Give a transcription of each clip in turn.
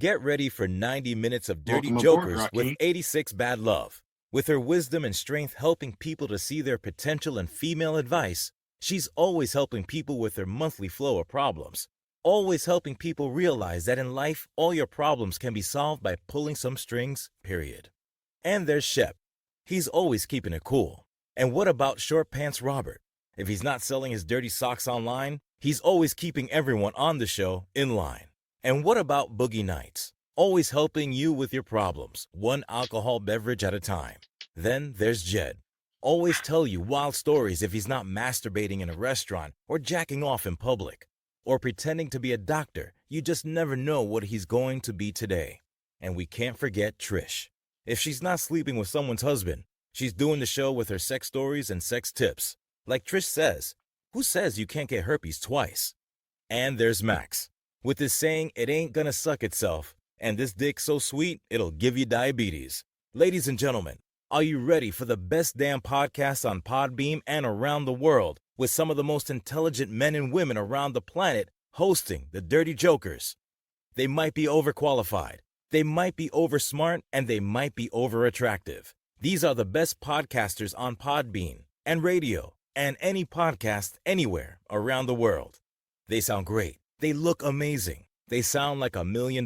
Get ready for 90 minutes of dirty Welcome aboard, jokers with Rocky. 86 Bad Love. With her wisdom and strength helping people to see their potential and female advice, she's always helping people with their monthly flow of problems. Always helping people realize that in life, all your problems can be solved by pulling some strings, period. And there's Shep. He's always keeping it cool. And what about Short Pants Robert? If he's not selling his dirty socks online, he's always keeping everyone on the show in line. And what about Boogie Nights? Always helping you with your problems, one alcohol beverage at a time. Then there's Jed. Always tell you wild stories if he's not masturbating in a restaurant or jacking off in public. Or pretending to be a doctor, you just never know what he's going to be today. And we can't forget Trish. If she's not sleeping with someone's husband, she's doing the show with her sex stories and sex tips. Like Trish says, who says you can't get herpes twice? And there's Max. With his saying, it ain't gonna suck itself, and this dick's so sweet, it'll give you diabetes. Ladies and gentlemen, are you ready for the best damn podcast on Podbeam and around the world, with some of the most intelligent men and women around the planet hosting the Dirty Jokers? They might be overqualified, they might be oversmart, and they might be overattractive. These are the best podcasters on Podbean and radio and any podcast anywhere around the world. They sound great. They look amazing. They sound like $1 million.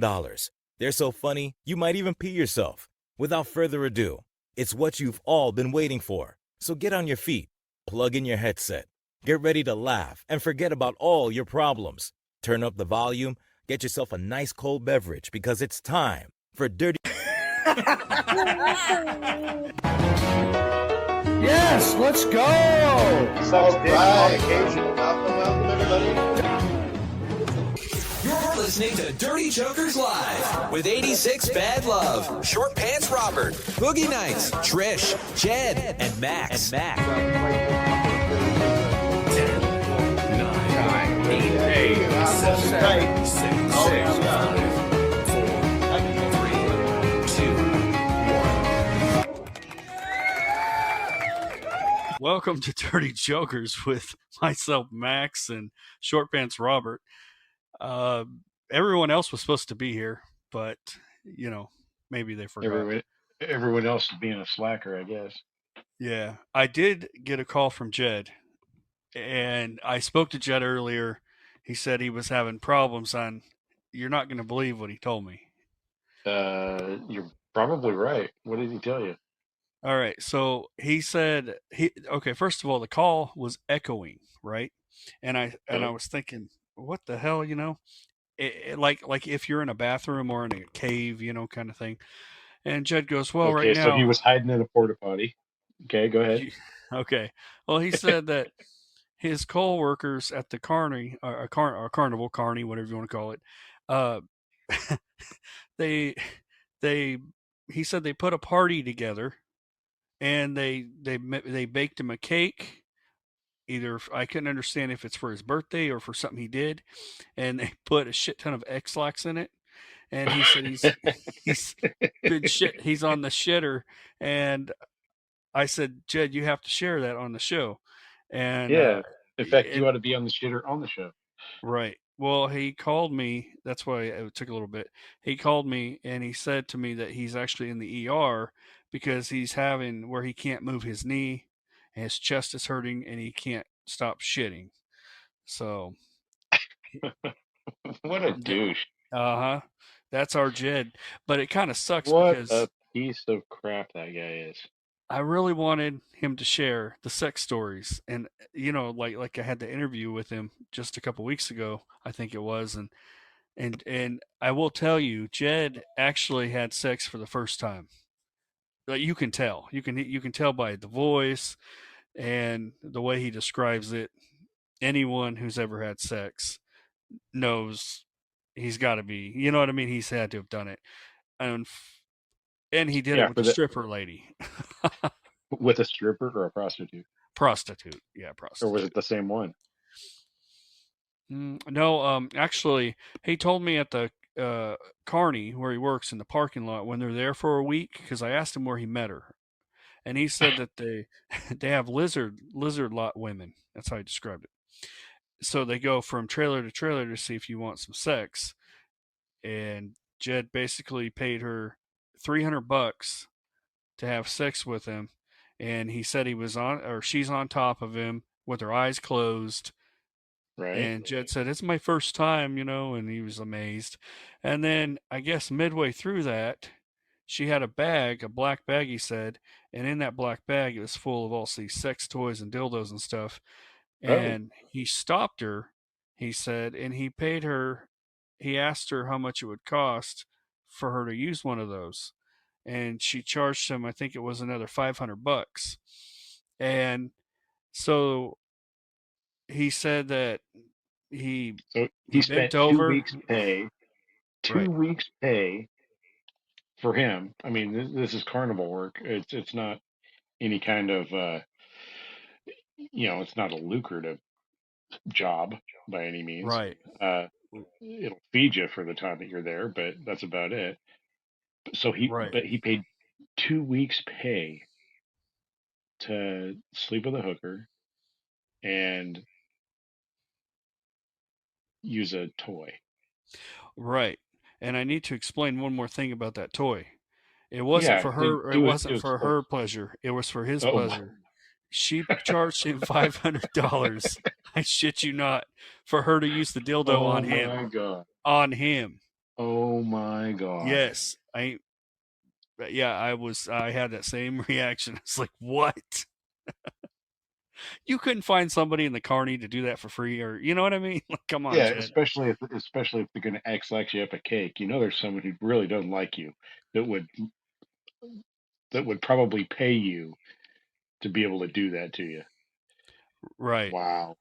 They're so funny, you might even pee yourself. Without further ado, it's what you've all been waiting for. So get on your feet, plug in your headset, get ready to laugh, and forget about all your problems. Turn up the volume, get yourself a nice cold beverage, because it's time for Dirty... Yes, let's go! All right. Welcome, everybody. You're listening to Dirty Jokers Live with 86 Bad Love, Short Pants Robert, Boogie Nights, Trish, Jed, and Max. 10, 9, 8, 7, 6, 5, 4, 3, 2, 1. Welcome to Dirty Jokers with myself, Max, and Short Pants Robert. Everyone else was supposed to be here, but, you know, maybe they forgot. Everyone else is being a slacker, I guess. Yeah, I did get a call from Jed, and I spoke to Jed earlier. He said he was having problems on, you're not going to believe what he told me. You're probably right. What did he tell you? All right, so he said, first of all, the call was echoing, right? And I was thinking, what the hell, you know? Like if you're in a bathroom or in a cave, you know, kind of thing. And Jed goes, well, right now. So he was hiding in a porta potty. Okay, go ahead. Okay. Well, he said that his co-workers at the carny, or carnival, carny, whatever you want to call it, he said they put a party together, and they baked him a cake. Either I couldn't understand if it's for his birthday or for something he did, and they put a shit ton of X-Lax in it. And he said he's been shit. He's on the shitter, and I said, Jed, you have to share that on the show. And yeah, in fact, you ought to be on the shitter on the show. Right. Well, he called me. That's why it took a little bit. He called me and he said to me that he's actually in the ER because he's having where he can't move his knee, and his chest is hurting, and he can't stop shitting. So, what a douche. That's our Jed. But it kind of sucks because a piece of crap that guy is. I really wanted him to share the sex stories, and you know, like I had the interview with him just a couple weeks ago, I think it was, and I will tell you, Jed actually had sex for the first time. Like you can tell, you can tell by the voice and the way he describes it. Anyone who's ever had sex knows he's got to be, you know what I mean? He's had to have done it, and he did it with the stripper lady. With a stripper or a prostitute? Prostitute, yeah, prostitute. Or was it the same one? No, actually, he told me at the carny where he works in the parking lot when they're there for a week, because I asked him where he met her, and he said that they have lizard lot women. That's how he described it. So they go from trailer to trailer to see if you want some sex, and Jed basically paid her $300 to have sex with him, and he said he was on, or she's on top of him with her eyes closed. Right. And Jed said, "It's my first time, and he was amazed. And then I guess midway through that, she had a bag, a black bag, he said, and in that black bag it was full of all these sex toys and dildos and stuff. Oh. And he stopped her, he said, and he paid her. He asked her how much it would cost for her to use one of those, and she charged him. I think it was another $500. And so he said that he So he he spent bent two over. weeks pay, two Right, weeks pay for him. I mean, this is carnival work. It's not any kind of it's not a lucrative job by any means. right, Uh, it'll feed you for the time that you're there, but that's about it. So right, he paid 2 weeks pay to sleep with a hooker and use a toy. right. And I need to explain one more thing about that toy. It wasn't Yeah, for her. It do wasn't for explain. her pleasure. It was for his Oh my, pleasure. She charged him $500. I shit you not, for her to use the dildo oh on him. my God. On him. Oh my God. Yes. Yeah, I had that same reaction. It's like, what? You couldn't find somebody in the carny to do that for free, or you know what I mean? Like, come on, Yeah, Jed. especially if they're going to X you up a cake. There's someone who really doesn't like you that would probably pay you to be able to do that to you. Right. Wow.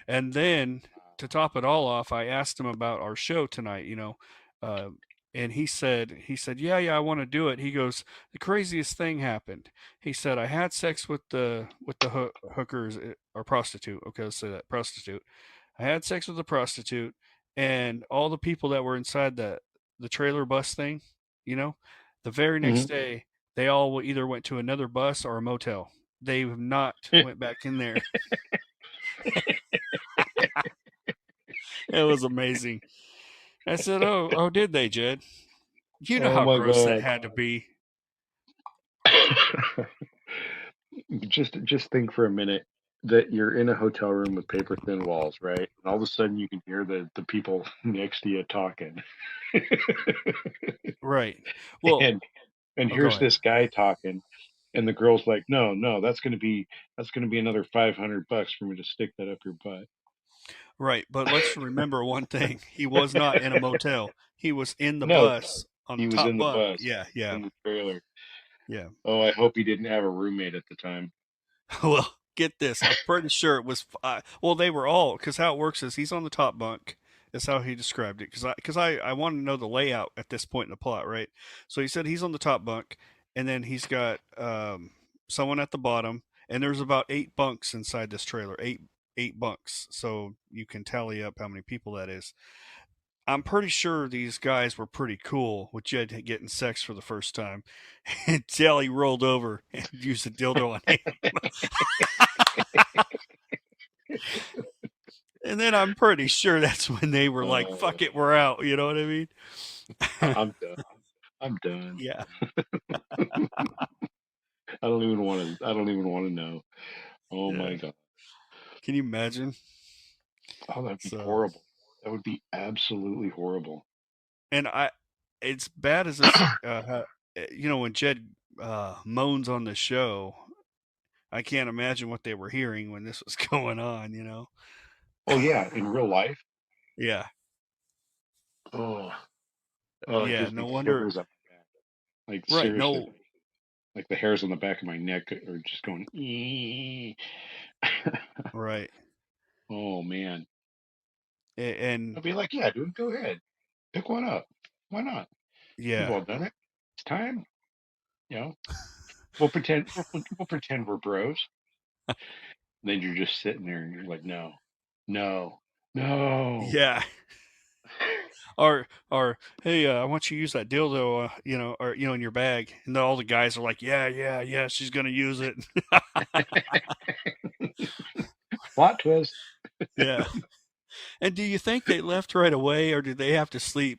And then to top it all off, I asked him about our show tonight, uh, and he said, yeah, I want to do it. He goes, the craziest thing happened. He said, I had sex with the hookers, or prostitute. Okay, let's say that, prostitute. I had sex with the prostitute, and all the people that were inside the trailer bus thing, you know, the very next Hmm. day they all either went to another bus or a motel. They have not went back in there. It was amazing. I said, "Oh, did they, Jed? You know Oh how my gross that God. had to be." Just think for a minute that you're in a hotel room with paper thin walls, right? And all of a sudden you can hear the people next to you talking. Right. Well, and and oh, go here's ahead. this guy talking, and the girl's like, no, that's gonna be another $500 for me to stick that up your butt. Right, but let's remember one thing: he was not in a motel. He was in the No, bus on the he was top in the bunk. bus, Yeah, yeah, in the trailer. yeah. Oh, I hope he didn't have a roommate at the time. Well, get this. I'm pretty sure it was. Well, they were all, because how it works is he's on the top bunk. Is how he described it. Because I wanted to know the layout at this point in the plot, right? So he said he's on the top bunk, and then he's got someone at the bottom, and there's about 8 bunks inside this trailer. Eight bunks. So you can tally up how many people that is. I'm pretty sure these guys were pretty cool with Jed getting sex for the first time until he rolled over and used a dildo on him. And then I'm pretty sure that's when they were like, Uh, fuck it, we're out. You know what I mean? I'm done. I'm done. Yeah. I don't even want to know. Oh my Yeah. God. Can you imagine? Oh, that'd be So, horrible. That would be absolutely horrible. and it's bad as this, when Jed moans on the show, I can't imagine what they were hearing when this was going on. Oh yeah, in real life. Yeah. Oh, it Yeah. gives No me wonder. shivers up my back. Like Right. seriously, No. like the hairs on the back of my neck are just going. "Ee." Right. Oh man, And I'd be like, yeah, dude, go ahead, pick one up. Why not? We've yeah. all done it. It's time. You know, we'll pretend we'll pretend we're bros. Then you're just sitting there and you're like, no, no, no. Yeah. Or hey, I want you to use that dildo, or in your bag, and all the guys are like, yeah, she's gonna use it. Plot twist. Yeah. And do you think they left right away, or did they have to sleep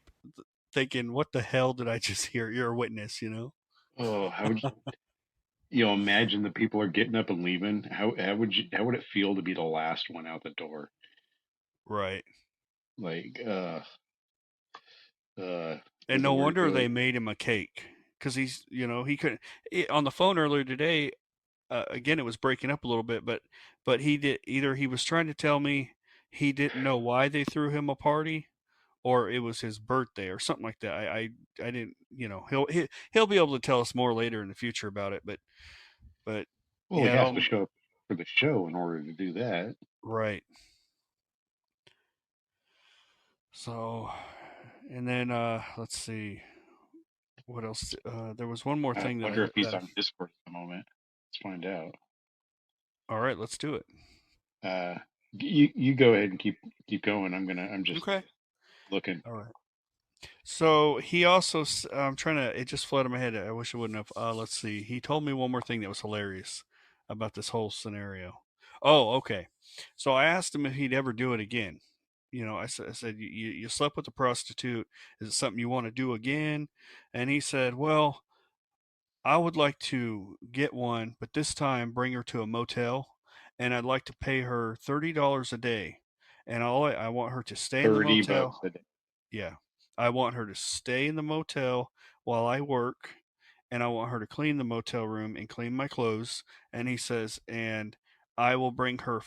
thinking, "What the hell did I just hear?" You're a witness, you know. Oh, how would you imagine the people are getting up and leaving? How would it feel to be the last one out the door? Right. Like And was the no word wonder good? they made him a cake because he's, he couldn't. On the phone earlier today, again, it was breaking up a little bit, but he did either he was trying to tell me he didn't know why they threw him a party, or it was his birthday or something like that. I didn't, he'll be able to tell us more later in the future about it, but Well, he yeah, it has to all show up for the show in order to do that. right. So, and then let's see what else. There was one more I thing that wonder if he's on Discord at the moment. Let's find out. all right, let's do it. Uh, you go ahead and keep going. I'm just Okay. looking. All right. So he also, I'm trying to, it just flooded my head. I wish I wouldn't have. Let's see. He told me one more thing that was hilarious about this whole scenario. Oh, okay. So I asked him if he'd ever do it again. I said, you slept with a prostitute. Is it something you want to do again? And he said, well, I would like to get one, but this time bring her to a motel, and I'd like to pay her $30 a day. And I want her to stay in the $30 motel. a day. Yeah. I want her to stay in the motel while I work, and I want her to clean the motel room and clean my clothes. And he says, and I will bring her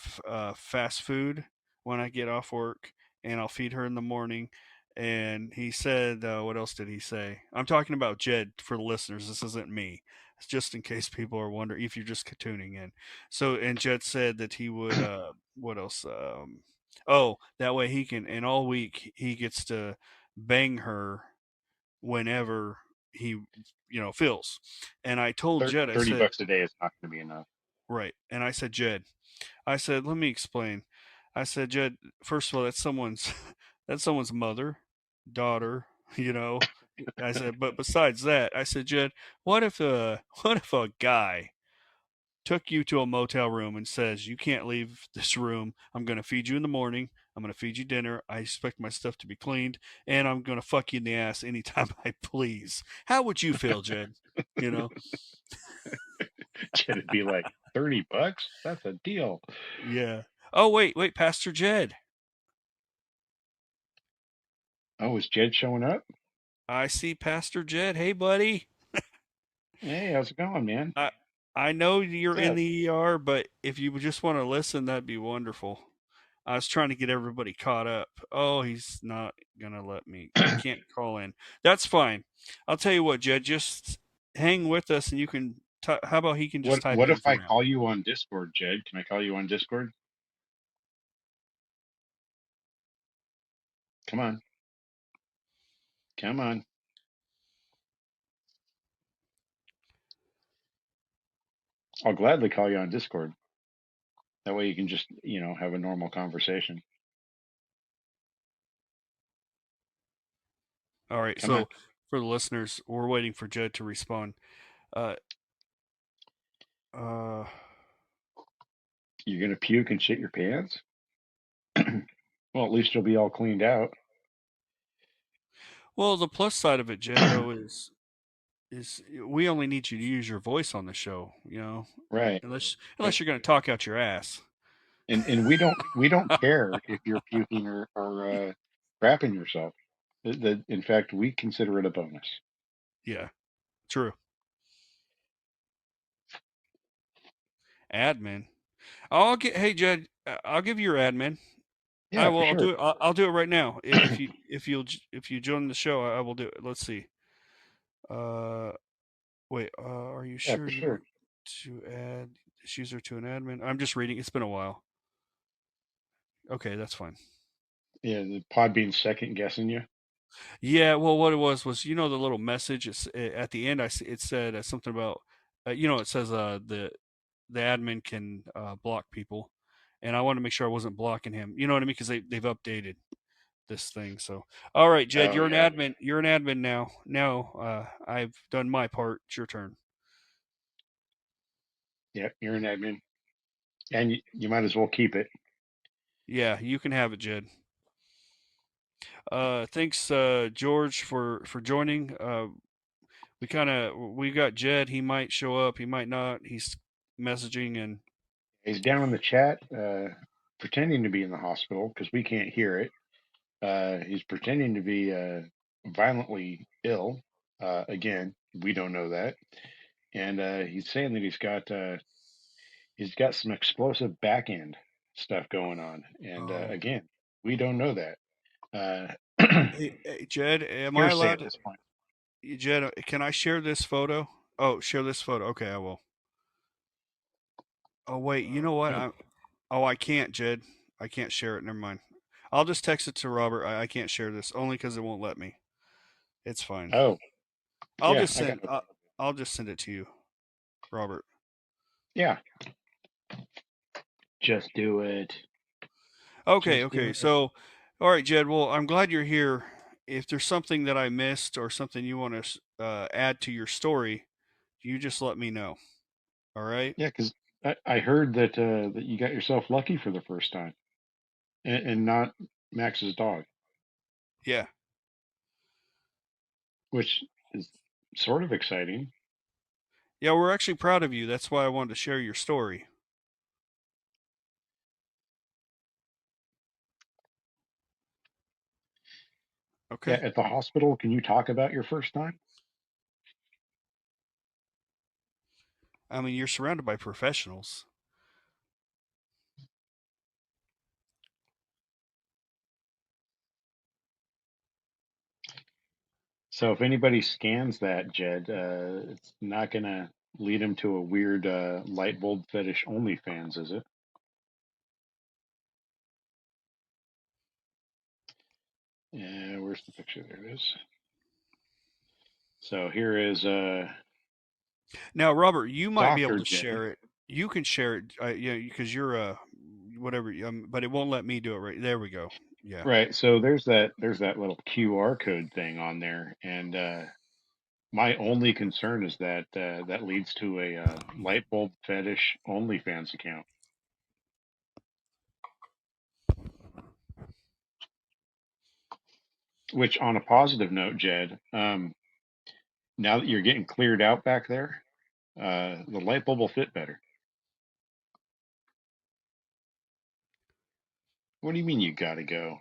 fast food when I get off work, and I'll feed her in the morning. And he said, what else did he say? I'm talking about Jed for the listeners. This isn't me. It's just in case people are wondering if you're just tuning in. So, and Jed said that he would, what else? Oh, that way he can, and all week he gets to bang her whenever he, feels. And I told Jed, I 30 said, bucks a day is not going to be enough. right. And I said, Jed, I said, let me explain. I said, Jed, first of all, that's someone's, that's someone's mother, daughter, you know. I said, but besides that, I said, Jed, what if a guy took you to a motel room and says, you can't leave this room. I'm going to feed you in the morning. I'm going to feed you dinner. I expect my stuff to be cleaned, and I'm going to fuck you in the ass anytime I please. How would you feel, Jed? You know? It'd be like $30. That's a deal. Yeah. Oh, wait, Pastor Jed. Oh, is Jed showing up? I see Pastor Jed. Hey, buddy. Hey, how's it going, man? I I know you're What's in up? the ER, but if you would just want to listen, that'd be wonderful. I was trying to get everybody caught up. Oh, he's not gonna let me. I can't call in. That's fine. I'll tell you what, Jed. Just hang with us, and you can. How about he can just type What in if for I now? call you on Discord, Jed? Can I call you on Discord? Come on. Come on. I'll gladly call you on Discord. That way you can just, have a normal conversation. All right. Come on. So for the listeners, we're waiting for Jed to respond. Uh, uh, You're going to puke and shit your pants? Well, at least you'll be all cleaned out. well, the plus side of it, Jed, though, is we only need you to use your voice on the show. Right. Unless you're going to talk out your ass. And we don't care if you're puking or crapping yourself. In fact, we consider it a bonus. Yeah, true. Admin. I'll get. Hey, Jed, I'll give you your admin. I Yeah, will. for I'll do sure. it. I'll do it right now. If you join the show, I will do it. Let's see. Uh, wait. Are you Yeah, sure for you sure. want to add this user to an admin? I'm just reading. It's been a while. Okay, that's fine. Yeah, the pod being second guessing you. Yeah. Well, what it was the little message. At the end. It said something about. It says the admin can block people, and I wanted to make sure I wasn't blocking him. You know what I mean? Because they've updated this thing. So, all right, Jed, Oh you're an yeah. admin. You're an admin now. Now, I've done my part. It's your turn. Yeah, you're an admin. And you might as well keep it. Yeah, you can have it, Jed. Thanks, George, for joining. We got Jed. He might show up. He might not. He's messaging and He's down in the chat, pretending to be in the hospital because we can't hear it. He's pretending to be violently ill. Again, we don't know that. And he's saying that he's got some explosive back end stuff going on. And again, we don't know that. Hey, Jed, am I Hearsay allowed at this point. Jed, can I share this photo? Oh, share this photo. Okay, I will. Oh wait, you know what? I can't, Jed. I can't share it. Never mind. I'll just text it to Robert. I can't share this only because it won't let me. It's fine. Oh, I'll yeah, just I got send. no I'll, I'll just send it to you, Robert. Yeah, just do it. Okay. Just do Okay. it. So, all right, Jed. Well, I'm glad you're here. If there's something that I missed or something you want to add to your story, you just let me know. All right. Yeah, because I heard that you got yourself lucky for the first time, and not Max's dog, Yeah. which is sort of exciting. Yeah. We're actually proud of you. That's why I wanted to share your story. Yeah, Okay. at the hospital, can you talk about your first time? I mean, you're surrounded by professionals. So if anybody scans that, Jed, it's not gonna lead them to a weird light bulb fetish OnlyFans, is it? Yeah, where's the picture? There it is. So here is Now, Robert, you might be able Dr. to Jed. share it. You can share it, yeah, because you're whatever. But it won't let me do it. Right there, we go. Yeah. Right. So there's that little QR code thing on there, and my only concern is that that leads to a light bulb fetish OnlyFans account. Which, on a positive note, Jed, now that you're getting cleared out back there, the light bulb will fit better. What do you mean you gotta go?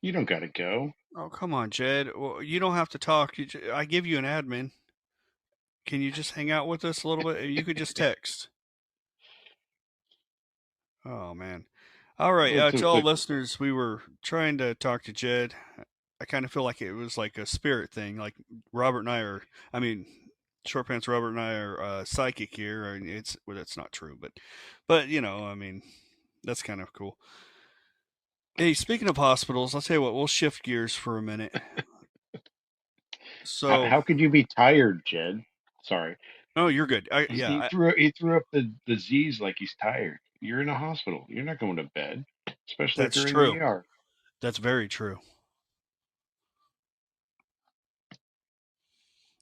You don't gotta go. Oh, come on, Jed. Well, you don't have to talk. I give you an admin. Can you just hang out with us a little bit? You could just text. Oh man. All right. Well, To all listeners, we were trying to talk to Jed. I kind of feel like it was like a spirit thing. Like Robert and I are. I mean, Short Pants Robert and I are psychic here. And it's well, that's not true, but I mean, that's kind of cool. Hey, speaking of hospitals, I'll tell you what. We'll shift gears for a minute. So, how could you be tired, Jed? Sorry. oh, you're good. He threw up the Z's like he's tired. You're in a hospital. You're not going to bed, especially if That's you're in the true. ER. That's very true.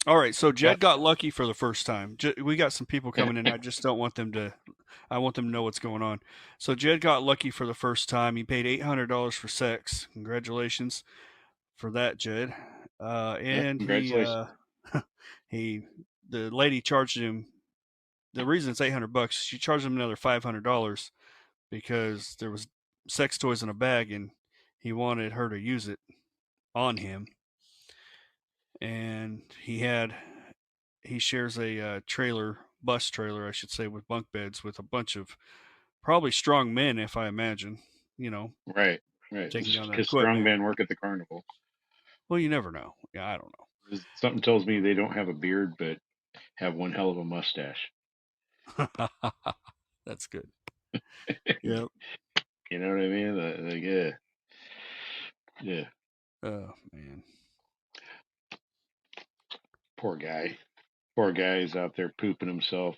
All right, so Jed But got lucky for the first time. We got some people coming in. I just don't want them to. I want them to know what's going on. So Jed got lucky for the first time. He paid $800 for sex. Congratulations for that, Jed. And congratulations. he the lady charged him. The reason it's $800, she charged him another $500 because there was sex toys in a bag and he wanted her to use it on him. And he shares a bus trailer, I should say, with bunk beds with a bunch of probably strong men, if I imagine, Right, right. taking down that Because equipment. strongmen work at the carnival. Well, you never know. Yeah, I don't Something tells me they don't have a beard, but have one hell of a mustache. know. That's good. Yep. You know what I mean? Like, yeah, yeah. Oh man. Poor guy. Poor guy is out there pooping himself.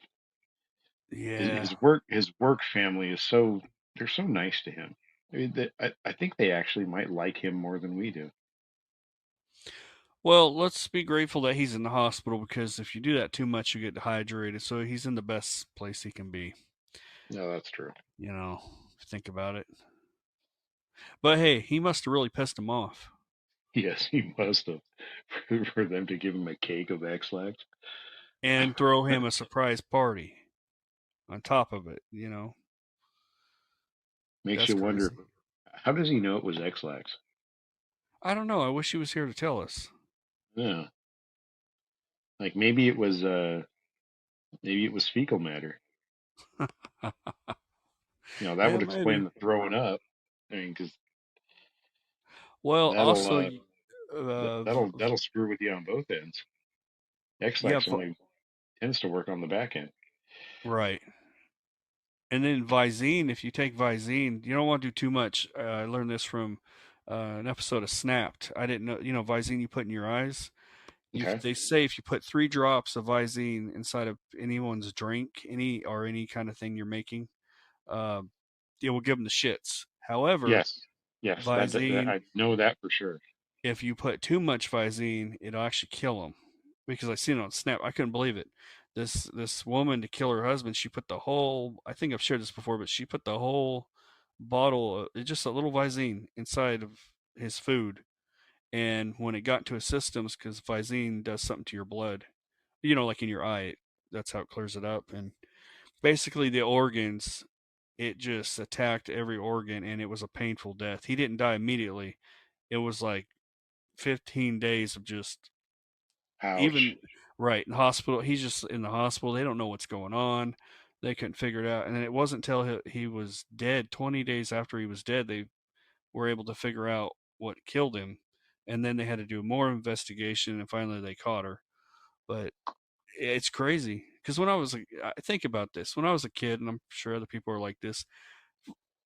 His, Yeah. his work family is they're so nice to him. I mean, I think they actually might like him more than we do. Well, let's be grateful that he's in the hospital because if you do that too much, you get dehydrated. So he's in the best place he can be. No, that's true. If you think about it. But hey, he must have really pissed him off. Yes, he must have for them to give him a cake of X-Lax. and throw him a surprise party on top of it. Makes That's you wonder, crazy. how does he know it was X-Lax? I don't know. I wish he was here to tell us. Yeah, like maybe it was fecal matter. That Yeah, would maybe. explain the throwing up. I mean, because Well, that'll also, that'll screw with you on both ends. yeah, X-Lax only tends to work on the back end. right. And then Visine, if you take Visine, you don't want to do too much. I learned this from an episode of Snapped. I didn't know, Visine you put in your eyes. Okay. They say if you put 3 drops of Visine inside of anyone's drink, any kind of thing you're making, uh, it will give them the shits. However, Yes. Yes. That Visine, I know that for sure. if you put too much Visine, it'll actually kill them. Because I seen it on Snap, I couldn't believe it. This woman to kill her husband, she put the whole. I think I've shared this before, but she put the whole bottle, just a little Visine, inside of his food. And when it got to his systems, because Visine does something to your blood, like in your eye, that's how it clears it up. And basically, the organs, it just attacked every organ, and it was a painful death. He didn't die immediately. It was like 15 days of just Ouch. even right in the hospital. He's just in the hospital. They don't know what's going on. They couldn't figure it out. And then it wasn't until he was dead, 20 days after he was dead, they were able to figure out what killed him. And then they had to do more investigation, and finally they caught her. But it's crazy because I think about this when I was a kid, and I'm sure other people are like this.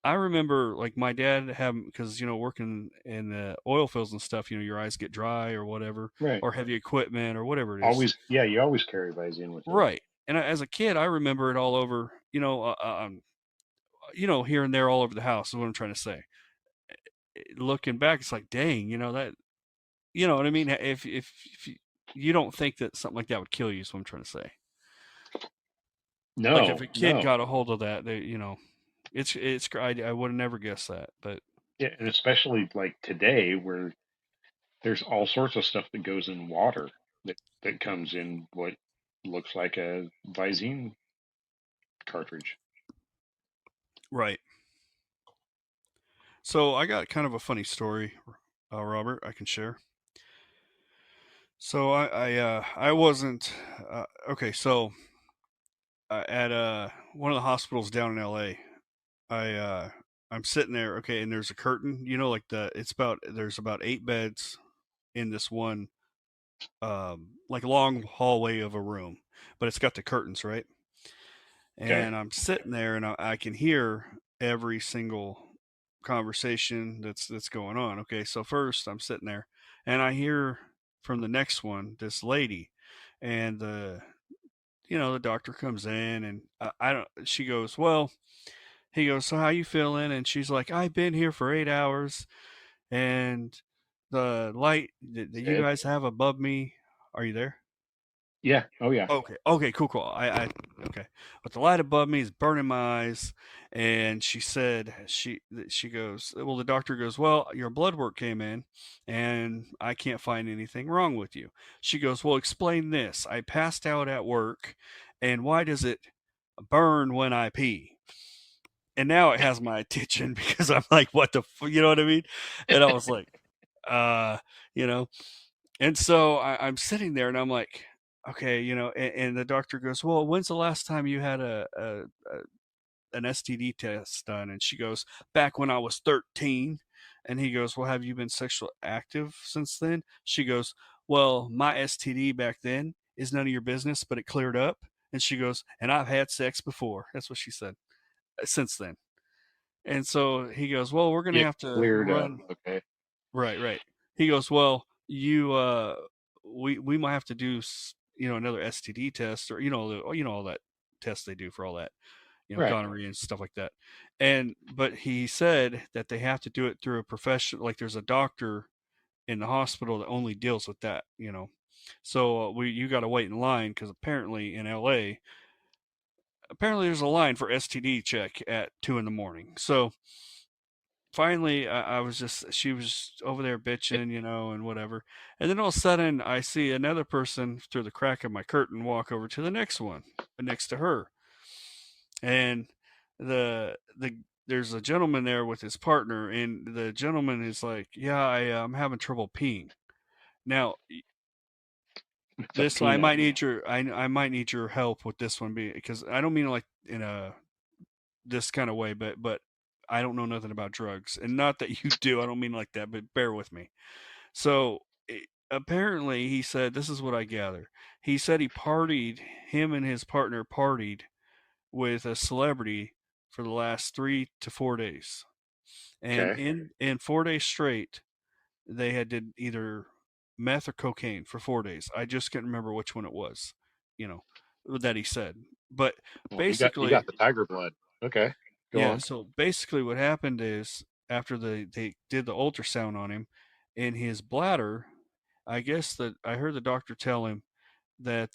I remember like my dad having, because working in the oil fields and stuff, your eyes get dry or whatever, Right. or heavy equipment or whatever it is. Always. Yeah. You always carry Visine with you. Right. And as a kid, I remember it all over, here and there all over the house is what I'm trying to say. Looking back, it's like, dang, that, you know what I mean? If you don't think that something like that would kill you, is what I'm trying to say. Like if No. a kid No. got a hold of that, I would have never guessed that. But Yeah. And especially like today, where there's all sorts of stuff that goes in water that comes in what looks like a Visine cartridge. right. So I got kind of a funny story, Robert, I can share. So I wasn't okay. So at one of the hospitals down in L.A., I'm sitting there, okay, and there's a curtain, like there's about 8 beds in this one like long hallway of a room, but it's got the curtains, right? Okay. And I'm sitting there, and I can hear every single conversation that's going on. Okay, so first I'm sitting there, and I hear from the next one this lady, and the doctor comes in, and I don't. She goes, well. He goes, so how you feeling? And she's like, I've been here for 8 hours, and the light that you Ed. guys have above me. Are you there? Yeah. Oh yeah. Okay. Okay. Cool. Cool. Okay. But the light above me is burning my eyes, and she said she goes. Well, the doctor goes. Well, your blood work came in, and I can't find anything wrong with you. She goes. Well, explain this. I passed out at work, and why does it burn when I pee? And now it has my attention because I'm like, what the, you know what I mean? And I was like, uh, you know, and so I'm sitting there and I'm like, okay, and the doctor goes, well, when's the last time you had an STD test done? And she goes, back when I was 13. And he goes, well, have you been sexually active since then? She goes, well, my STD back then is none of your business, but it cleared up. And she goes, and I've had sex before. That's what she said. Since then. And so he goes, well, we're going to It have to cleared up. run. Okay. Right, right. He goes, well, we might have to do, another STD test, or, all that tests they do for all that, Right. gonorrhea and stuff like that. But he said that they have to do it through a professional, like there's a doctor in the hospital that only deals with that. So you got to wait in line because apparently in LA, apparently there's a line for STD check at 2 in the morning. So finally, she was over there bitching, and whatever. And then all of a sudden, I see another person through the crack of my curtain walk over to the next one, next to her. And the there's a gentleman there with his partner, and the gentleman is like, "Yeah, I'm having trouble peeing." Now, It's a this I peanut. might need I might need your help with this one, because I don't mean like in a this kind of way, but I don't know nothing about drugs, and not that you do. I don't mean like that, but bear with me. So apparently, he said, this is what I gather. He said him and his partner partied with a celebrity for the last 3 to 4 days, and Okay. in 4 days straight, they had did either meth or cocaine for 4 days. I just can't remember which one it was, you know, that he said. But Well, he basically, got the tiger blood. Okay. Go yeah. on. So basically, what happened is after they did the ultrasound on him, in his bladder, I guess that I heard the doctor tell him that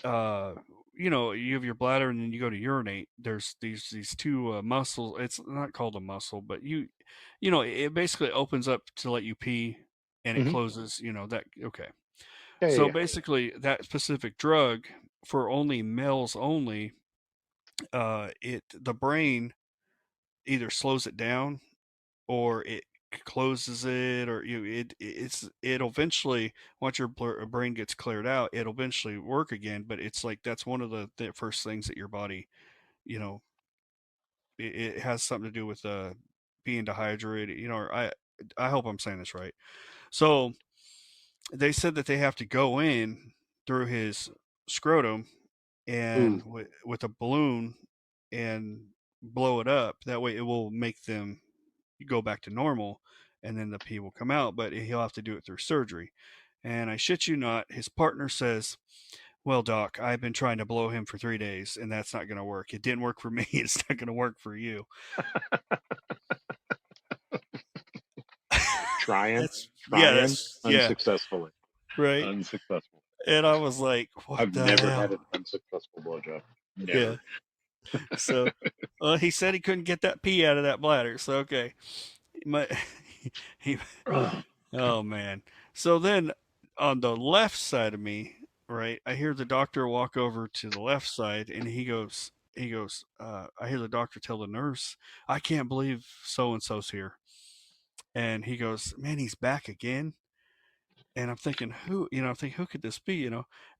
uh you have your bladder and then you go to urinate. There's these two muscles. It's not called a muscle, but it basically opens up to let you pee, and it Hmm. closes. That okay. Yeah, yeah, So yeah. basically, that specific drug for only males only, the brain either slows it down or it closes it, or it'll eventually, once your brain gets cleared out, it'll eventually work again. But it's like that's one of the first things that your body, you know it has something to do with being dehydrated. I hope I'm saying this right. So they said that they have to go in through his scrotum Ooh. and with a balloon and blow it up. That way it will make them go back to normal, and then the pee will come out, but he'll have to do it through surgery. And I shit you not, his partner says, "Well, doc, I've been trying to blow him for 3 days, and that's not going to work. It didn't work for me. It's not going to work for you." Trying, trying, Yeah, unsuccessfully, right. unsuccessful. And I was like, "What I've the never had hell?" an unsuccessful blowjob. Yeah. Never. So, he said he couldn't get that pee out of that bladder. So okay, my he Ugh. oh man. So then on the left side of me, right, I hear the doctor walk over to the left side, and I hear the doctor tell the nurse, "I can't believe so and so's here." And he goes, "Man, he's back again." And I'm thinking, who could this be,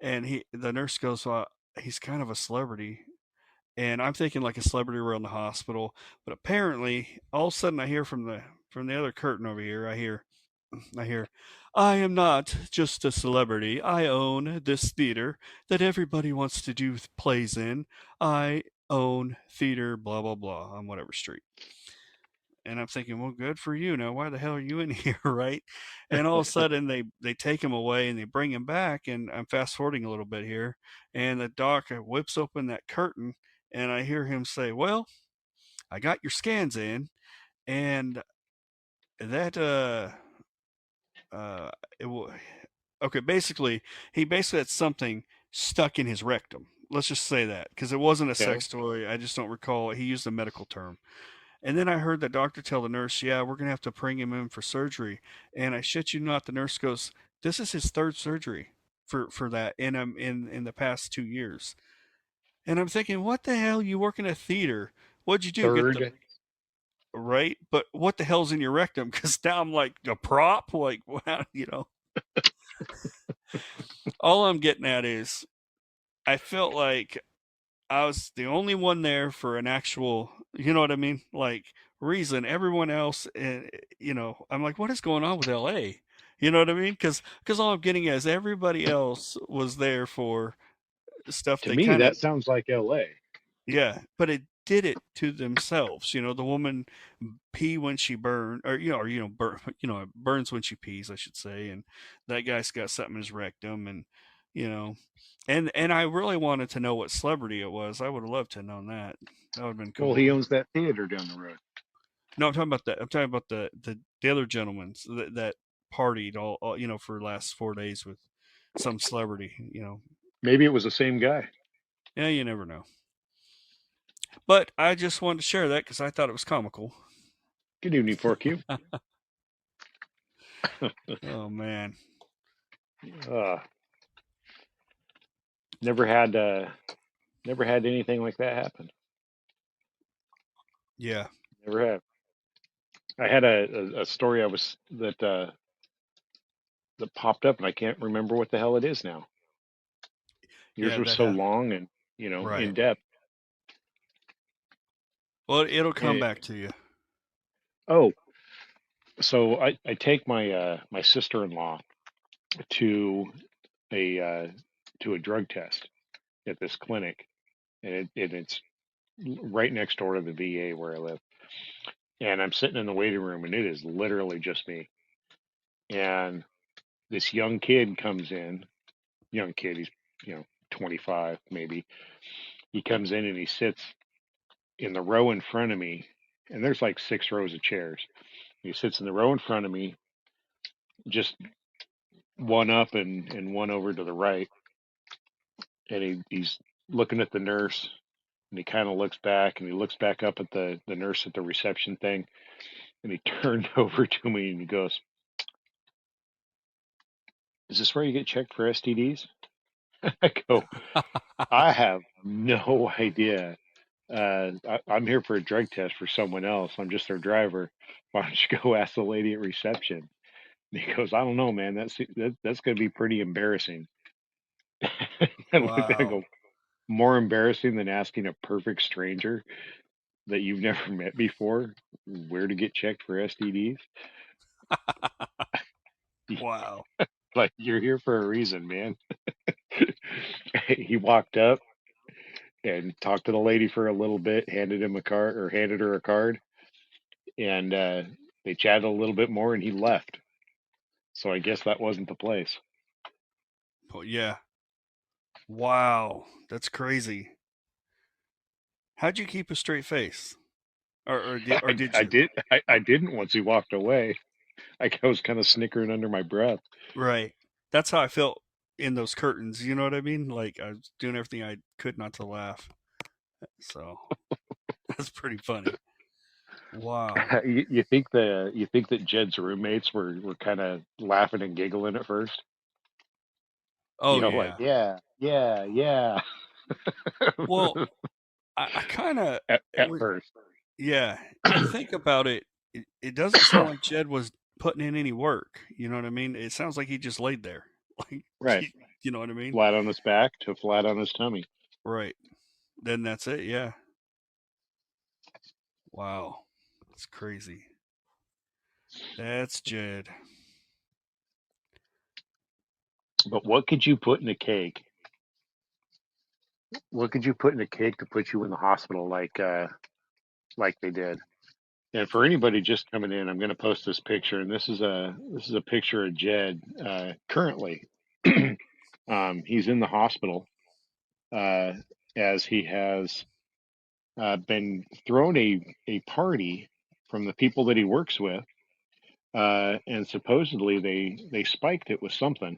And the nurse goes, "Well, he's kind of a celebrity." And I'm thinking like a celebrity around the hospital, but apparently, all of a sudden, I hear from the other curtain over here. I hear, "I am not just a celebrity. I own this theater that everybody wants to do plays in. I own theater, blah blah blah, on whatever street." And I'm thinking, well, good for you. Now, why the hell are you in here, right? And all of a sudden, they take him away and they bring him back. And I'm fast forwarding a little bit here, and the doc whips open that curtain, and I hear him say, "Well, I got your scans in, and that uh, it will." Okay, basically, he basically had something stuck in his rectum. Let's just say that, because it wasn't a Okay. sex toy. I just don't recall. He used a medical term. And then I heard the doctor tell the nurse, "Yeah, we're gonna have to bring him in for surgery." And I shit you not, the nurse goes, "This is his third surgery for that in the past 2 years." And I'm thinking, what the hell? You work in a theater? What'd you do? Get the Third. right? But what the hell's in your rectum? Because now I'm like a prop. Like, wow, All I'm getting at is I felt like I was the only one there for an actual, you know what I mean? Like reason. Everyone else, I'm like, what is going on with LA? You know what I mean? Because all I'm getting is everybody else was there for stuff To they me, kind of, that sounds like L.A. yeah, but it did it to themselves. The woman pee when she burn, burns when she pees, I should say, and that guy's got something in his rectum, and you know, and I really wanted to know what celebrity it was. I would have loved to have known that. That would have been Well, cool. he owns that theater down the road. No, I'm talking about that. I'm talking about the other gentlemen that partied all for the last 4 days with some celebrity. Maybe it was the same guy. Yeah, you never know. But I just wanted to share that because I thought it was comical. Good evening, 4Q. Oh man. Uh, never had anything like that happen. Yeah. Never have. I had a story that popped up, and I can't remember what the hell it is now. Yours Yeah, was that so ha- long and right. in depth. Well, it'll come And, back to you. oh, so I take my sister-in-law to a to a drug test at this clinic, and it's right next door to the VA where I live. And I'm sitting in the waiting room, and it is literally just me. And this young kid comes in, young kid, he's 25 maybe. He comes in and he sits in the row in front of me, and there's like 6 rows of chairs. He sits in the row in front of me, just one up and one over to the right, and he's looking at the nurse, and he kind of looks back, and he looks back up at the nurse at the reception thing, and he turned over to me and he goes, "Is this where you get checked for STDs?" I go, "I have no idea. I'm here for a drug test for someone else. I'm just their driver. Why don't you go ask the lady at reception?" And he goes, "I don't know, man. That's going to be pretty embarrassing." I looked at him and Wow. go, "More embarrassing than asking a perfect stranger that you've never met before where to get checked for STDs? Wow. Like, you're here for a reason, man." He walked up and talked to the lady for a little bit, handed her a card, and they chatted a little bit more, and he left. So I guess that wasn't the place. Well, yeah. Wow. That's crazy. How'd you keep a straight face? Or did I you? did. I didn't once he walked away. I was kind of snickering under my breath. Right. That's how I felt in those curtains. You know what I mean? Like I was doing everything I could not to laugh. So that's pretty funny. Wow. You think that Jed's roommates were kind of laughing and giggling at first? Oh Like, yeah. yeah, yeah, yeah. Well, I kind of At first, yeah. You think about it, it doesn't sound like Jed was putting in any work. You know what I mean? It sounds like he just laid there. Like right, you know what I mean? flat on his back to flat on his tummy. Right. Then that's it. Yeah. Wow. That's crazy. That's Jed. But what could you put in a cake? What could you put in a cake to put you in the hospital like they did? And for anybody just coming in, I'm going to post this picture, and this is a picture of Jed currently. He's in the hospital uh, as he has been thrown a party from the people that he works with, and supposedly they spiked it with something,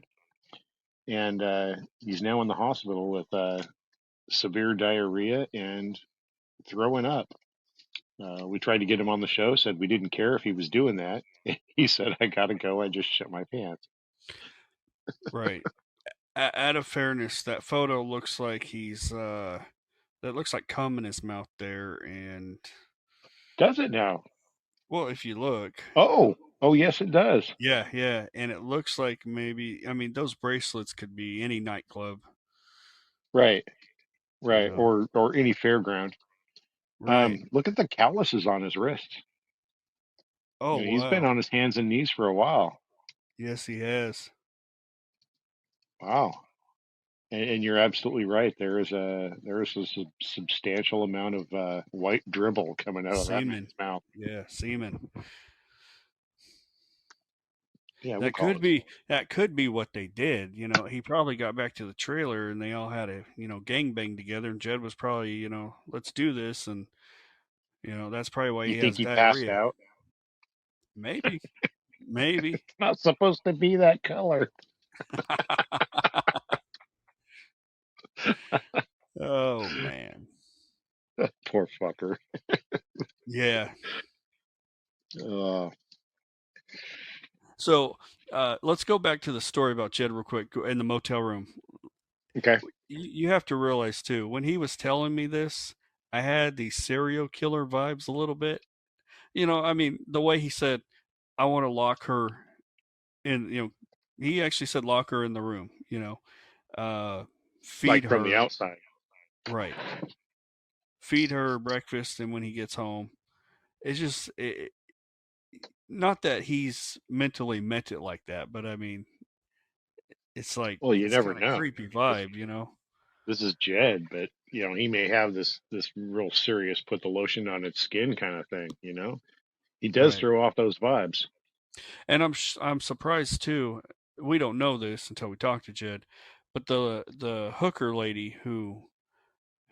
and he's now in the hospital with severe diarrhea and throwing up. We tried to get him on the show, said we didn't care if he was doing that. He said, "I gotta go. I just shit my pants." Right. Out of fairness, that photo looks like he's that looks like cum in his mouth there, and Does it now? well, if you look, Oh, yes, it does. yeah, yeah, and it looks like maybe I mean those bracelets could be any nightclub, Right, you right, know. or any fairground. Right. Look at the calluses on his wrists. Oh He's been wow. on his hands and knees for a while. Yes, he has. Wow. And you're absolutely right. There is a substantial amount of white dribble coming out of that Semen. man's mouth. Yeah, semen. Yeah, we'll call it. That could be what they did. You know, he probably got back to the trailer and they all had a gangbang together, and Jed was probably let's do this, and that's probably why You he think has he passed diarrhea. out? Maybe, maybe. It's not supposed to be that color. Oh man. Poor fucker. Yeah. Uh, So let's go back to the story about Jed real quick in the motel room. okay. You have to realize too, when he was telling me this, I had these serial killer vibes a little bit. I mean, the way he said, "I want to lock her in," he actually said, "Lock her in the room." Uh, feed Like from the her outside. right, feed her breakfast, and when he gets home, it's just not that he's mentally meant it like that, but I mean, it's like Well, you it's never kind of know. creepy This vibe. this is Jed, but he may have this real serious put the lotion on its skin kind of thing. He does Right. throw off those vibes. And I'm surprised too. We don't know this until we talk to Jed, but the hooker lady who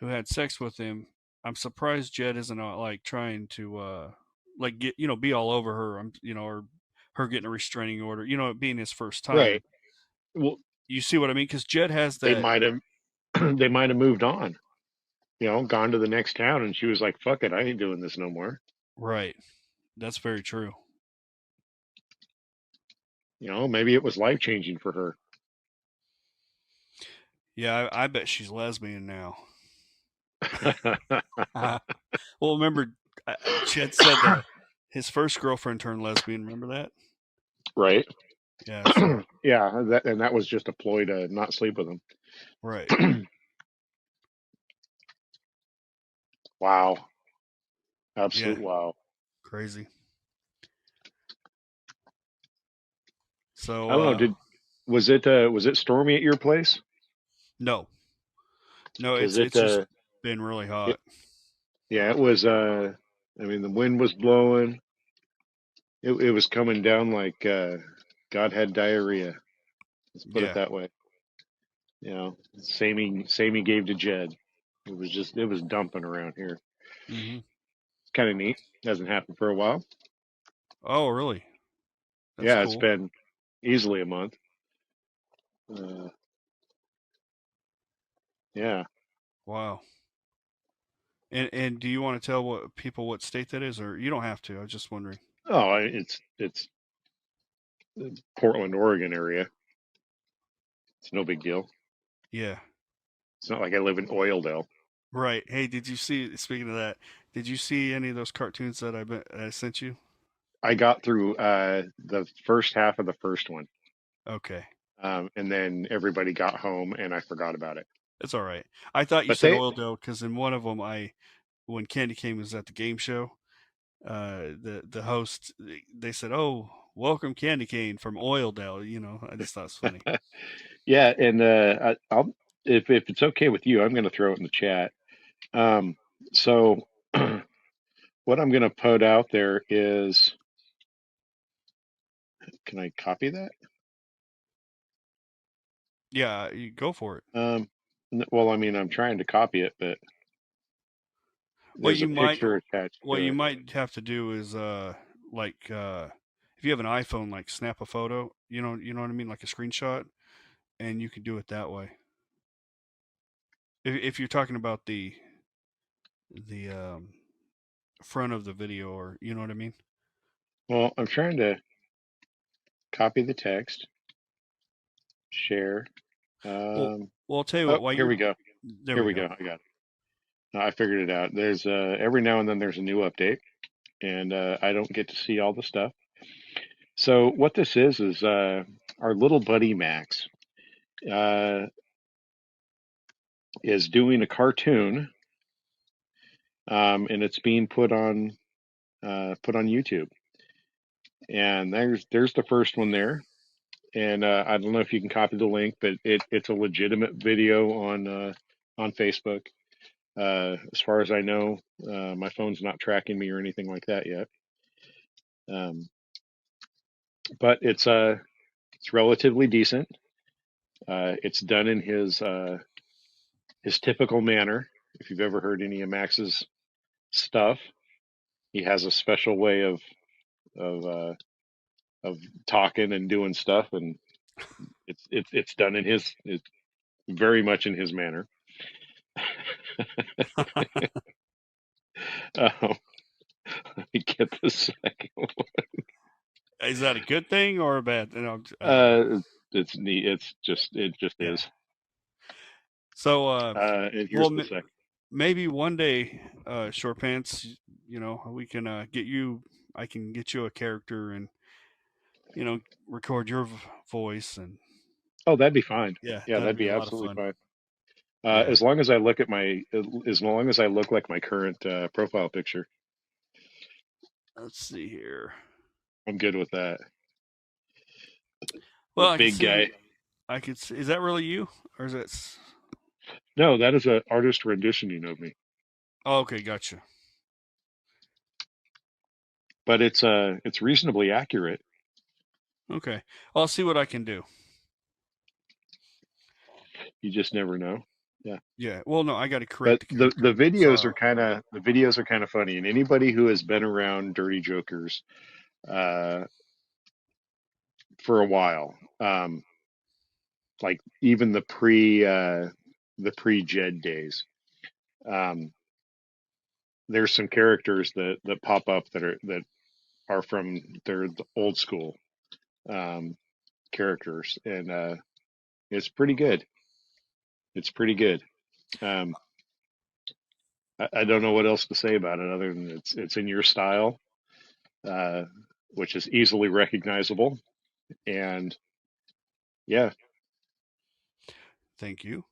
had sex with him, I'm surprised Jed isn't like trying to like get be all over her. Or her getting a restraining order. It being his first Right. time. Well, You see what I mean? Because Jed has they that. might have they might have moved on. Gone to the next town, and she was like, "Fuck it, I ain't doing this no more." Right. That's very true. Maybe it was life changing for her. Yeah, I bet she's lesbian now. Well, remember, Jed said that his first girlfriend turned lesbian. Remember that? Right. Yeah. So Yeah, that was just a ploy to not sleep with right. him. Wow. Yeah. Absolute wow. Crazy. So I don't know, did was it stormy at your place? no, no, Cuz it's just been really it hot. yeah, it was I mean the wind was blowing. It was coming down like God had diarrhea. Let's put it Yeah. that way. Samey gave to Jed. It was dumping around here. Hmm. It's kind of neat. Hasn't happened for a while. Oh, really? That's Yeah, it's cool. been easily a month. Uh, yeah. Wow. And do you want to tell what state that is, or you don't have to? I was just wondering. Oh, it's Portland, Oregon area. It's no big deal. Yeah. It's not like I live in Oildale. Right. Hey, did you see? Speaking of that, did you see any of those cartoons that I sent you? I got through the first half of the first one, Okay. and then everybody got home, and I forgot about it. That's all right. I thought you But said they, oil dough because in one of them, when Candy Cane was at the game show, the host they said, "Oh, welcome Candy Cane from Oildale." I just thought it was funny. yeah, and I'll if it's okay with you, I'm going to throw it in the chat. Um, so what I'm going to put out there is, can I copy that? Yeah, you go for it. Well, I mean, I'm trying to copy it, but What there's a you might picture attached what to you it. might have to do is like if you have an iPhone, like snap a photo. You know what I mean, like a screenshot, and you can do it that way. If you're talking about the front of the video, or you know what I mean. Well, I'm trying to copy the text, share. Well, Um, well, I'll tell you oh, what. While here you're we go. there, Here we we go. go. I got it. I figured it out. There's every now and then there's a new update, and I don't get to see all the stuff. So what this is our little buddy Max uh, is doing a cartoon, and it's being put on YouTube. And there's the first one there. And I don't know if you can copy the link, but it's a legitimate video on Facebook. As far as I know, my phone's not tracking me or anything like that yet. Um, but it's relatively decent. It's done in his typical manner. If you've ever heard any of Max's stuff, he has a special way of uh, of talking and doing stuff, and it's done in his very much in his manner. Um, Get the second one. Is that a good thing or a bad thing? It's neat. It just Yeah. is. So, And well, here's the second. maybe one day, short pants, we can get you. I can get you a character and record your voice, and Oh, that'd be fine. yeah, Yeah, that'd that'd be be a lot of absolutely fun. fine. Yeah. As long as I look at as long as I look like my current profile picture, Let's see here. I'm good with that. Well, The I can big guy. see. I could see. Is that really you, or is that? No, that is an artist renditioning of me. Oh, okay, gotcha. But it's reasonably accurate. Okay, I'll see what I can do. You just never know. Yeah. Yeah. Well, no, I got to But correct the the character. videos are So, kind of funny, and anybody who has been around Dirty Jokers uh, for a while, like even the pre Jed days, um, there's some characters that pop up that are from the old school um, characters, and it's pretty good. It's pretty good. Um, I don't know what else to say about it other than it's in your style, uh, which is easily recognizable, and yeah, thank you.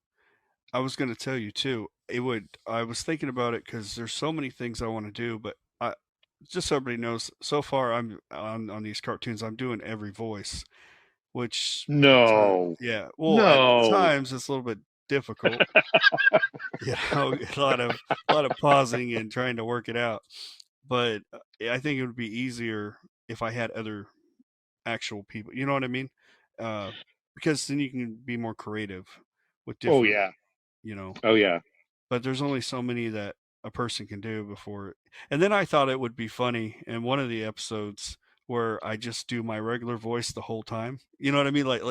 I was going to tell you too. It would. I was thinking about it because there's so many things I want to do, but just so everybody knows. So far, I'm on these cartoons. I'm doing every voice, which at times, no, yeah. Well, at no, times it's a little bit difficult. A lot of pausing and trying to work it out. But I think it would be easier if I had other actual people. You know what I mean? Uh, because then you can be more creative with oh different, yeah, you know. oh yeah, But there's only so many that a person can do before. And then I thought it would be funny in one of the episodes where I just do my regular voice the whole time. You know what I mean? Like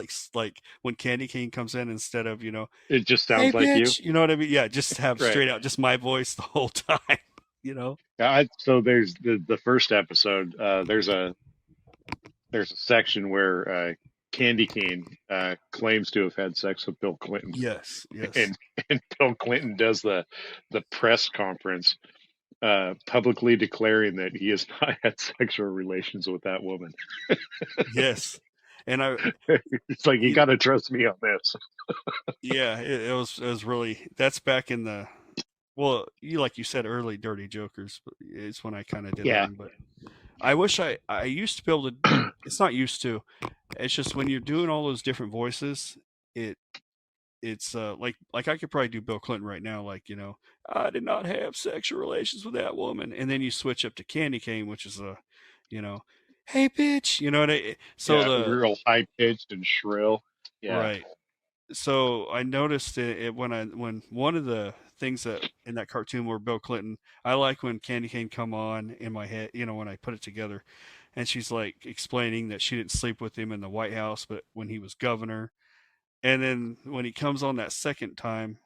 when Candy Cane comes in instead of it just hey sounds like you, bitch. You know what I mean? Yeah, just have right? straight out just my voice the whole time. You know? So there's the first episode. There's a section where Candy Cane claims to have had sex with Bill Clinton, Yes, yes. and and Bill Clinton does the press conference publicly declaring that he has not had sexual relations with that woman. Yes. And It's like you you got to trust me on this. yeah, it was really that's back in the well, like you said early Dirty Jokers, but it's when I kind of did Yeah, them, but I wish I used to be able to it's not used to. It's just when you're doing all those different voices, it it's like I could probably do Bill Clinton right now, like, I did not have sexual relations with that woman. And then you switch up to Candy Cane, which is you know, hey bitch, you know what so yeah, the real high pitched and shrill. Yeah, right. So I noticed it when one of the things that in that cartoon where Bill Clinton, I like when Candy Cane come on in my head, when I put it together, and she's like explaining that she didn't sleep with him in the White House, but when he was governor, and then when he comes on that second time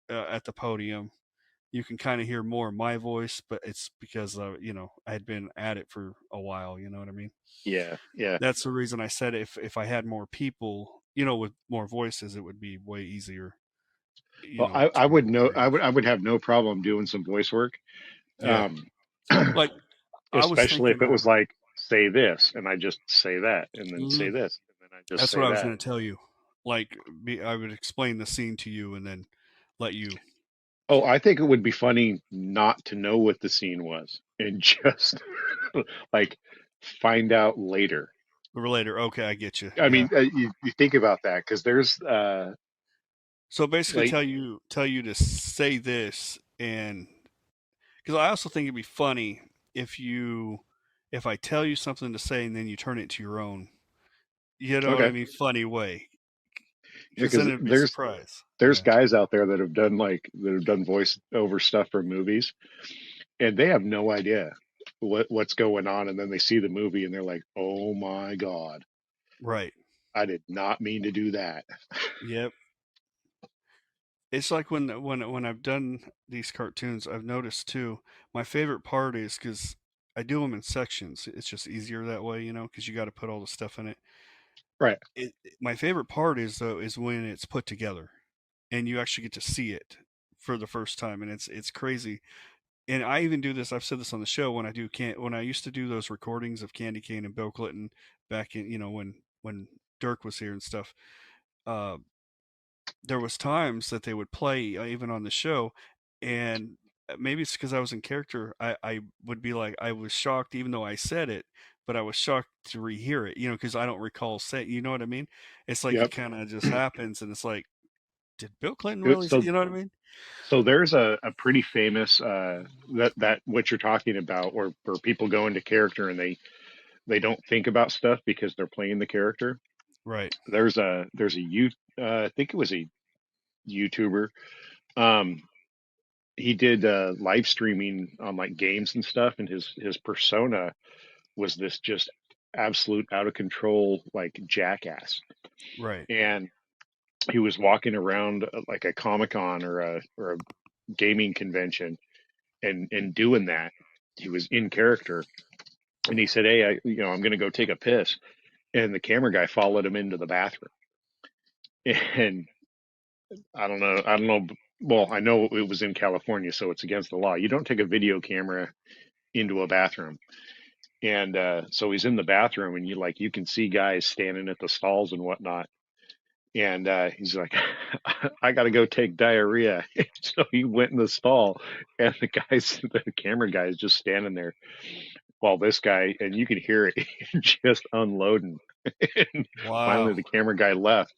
at the podium, you can kind of hear more of my voice, but it's because I had been at it for a while. You know what I mean? yeah, yeah. That's the reason I said if I had more people, with more voices, it would be way easier, Well, to I be would more know. creative. I would have no problem doing some voice work. Yeah, Um, like I was especially thinking if it was more. like say this and I just say that and then say Mhm. this and then I just That's what say I was that. going to tell you. Like, I would explain the scene to you and then let you Oh, I think it would be funny not to know what the scene was and just like find out later. later. Okay, I get you. I Yeah. mean, you think about that because there's So basically, like tell you to say this, and because I also think it'd be funny if I tell you something to say and then you turn it to your own. You know what I okay, mean? Funny way, because then because it'd be a surprise. there's Yeah. guys out there that have done voice over stuff for movies and they have no idea what's going on and then they see the movie and they're like, "Oh my God, Right. I did not mean to do that." Yep. It's like when I've done these cartoons, I've noticed too. My favorite part is because I do them in sections. It's just easier that way, because you got to put all the stuff in it. Right. My favorite part is though is when it's put together, and you actually get to see it for the first time, and it's crazy. And I even do this. I've said this on the show when when I used to do those recordings of Candy Cane and Bill Clinton back in when Dirk was here and stuff. Uh, there was times that they would play even on the show, and maybe it's because I was in character. I would be like I was shocked even though I said it, but I was shocked to rehear it, because I don't recall saying. You know what I mean? It's like it Yep. kind of just happens, and it's like, did Bill Clinton really? So You know what I mean? so there's a pretty famous that what you're talking about, where people go into character and they don't think about stuff because they're playing the character. Right. There's a I think it was a YouTuber. Um, he did live streaming on like games and stuff, and his persona was this just absolute out of control like jackass. Right. And he was walking around like a Comic Con or a gaming convention and doing that. He was in character, and he said, "Hey, I'm going to go take a piss," and the camera guy followed him into the bathroom. And I don't know. Well, I know it was in California, so it's against the law. You don't take a video camera into a bathroom. And so he's in the bathroom, and you can see guys standing at the stalls and whatnot. And he's like, "I got to go take diarrhea." So he went in the stall, and the camera guy is just standing there while this guy, and you could hear it just unloading. And finally, Wow. the camera guy left,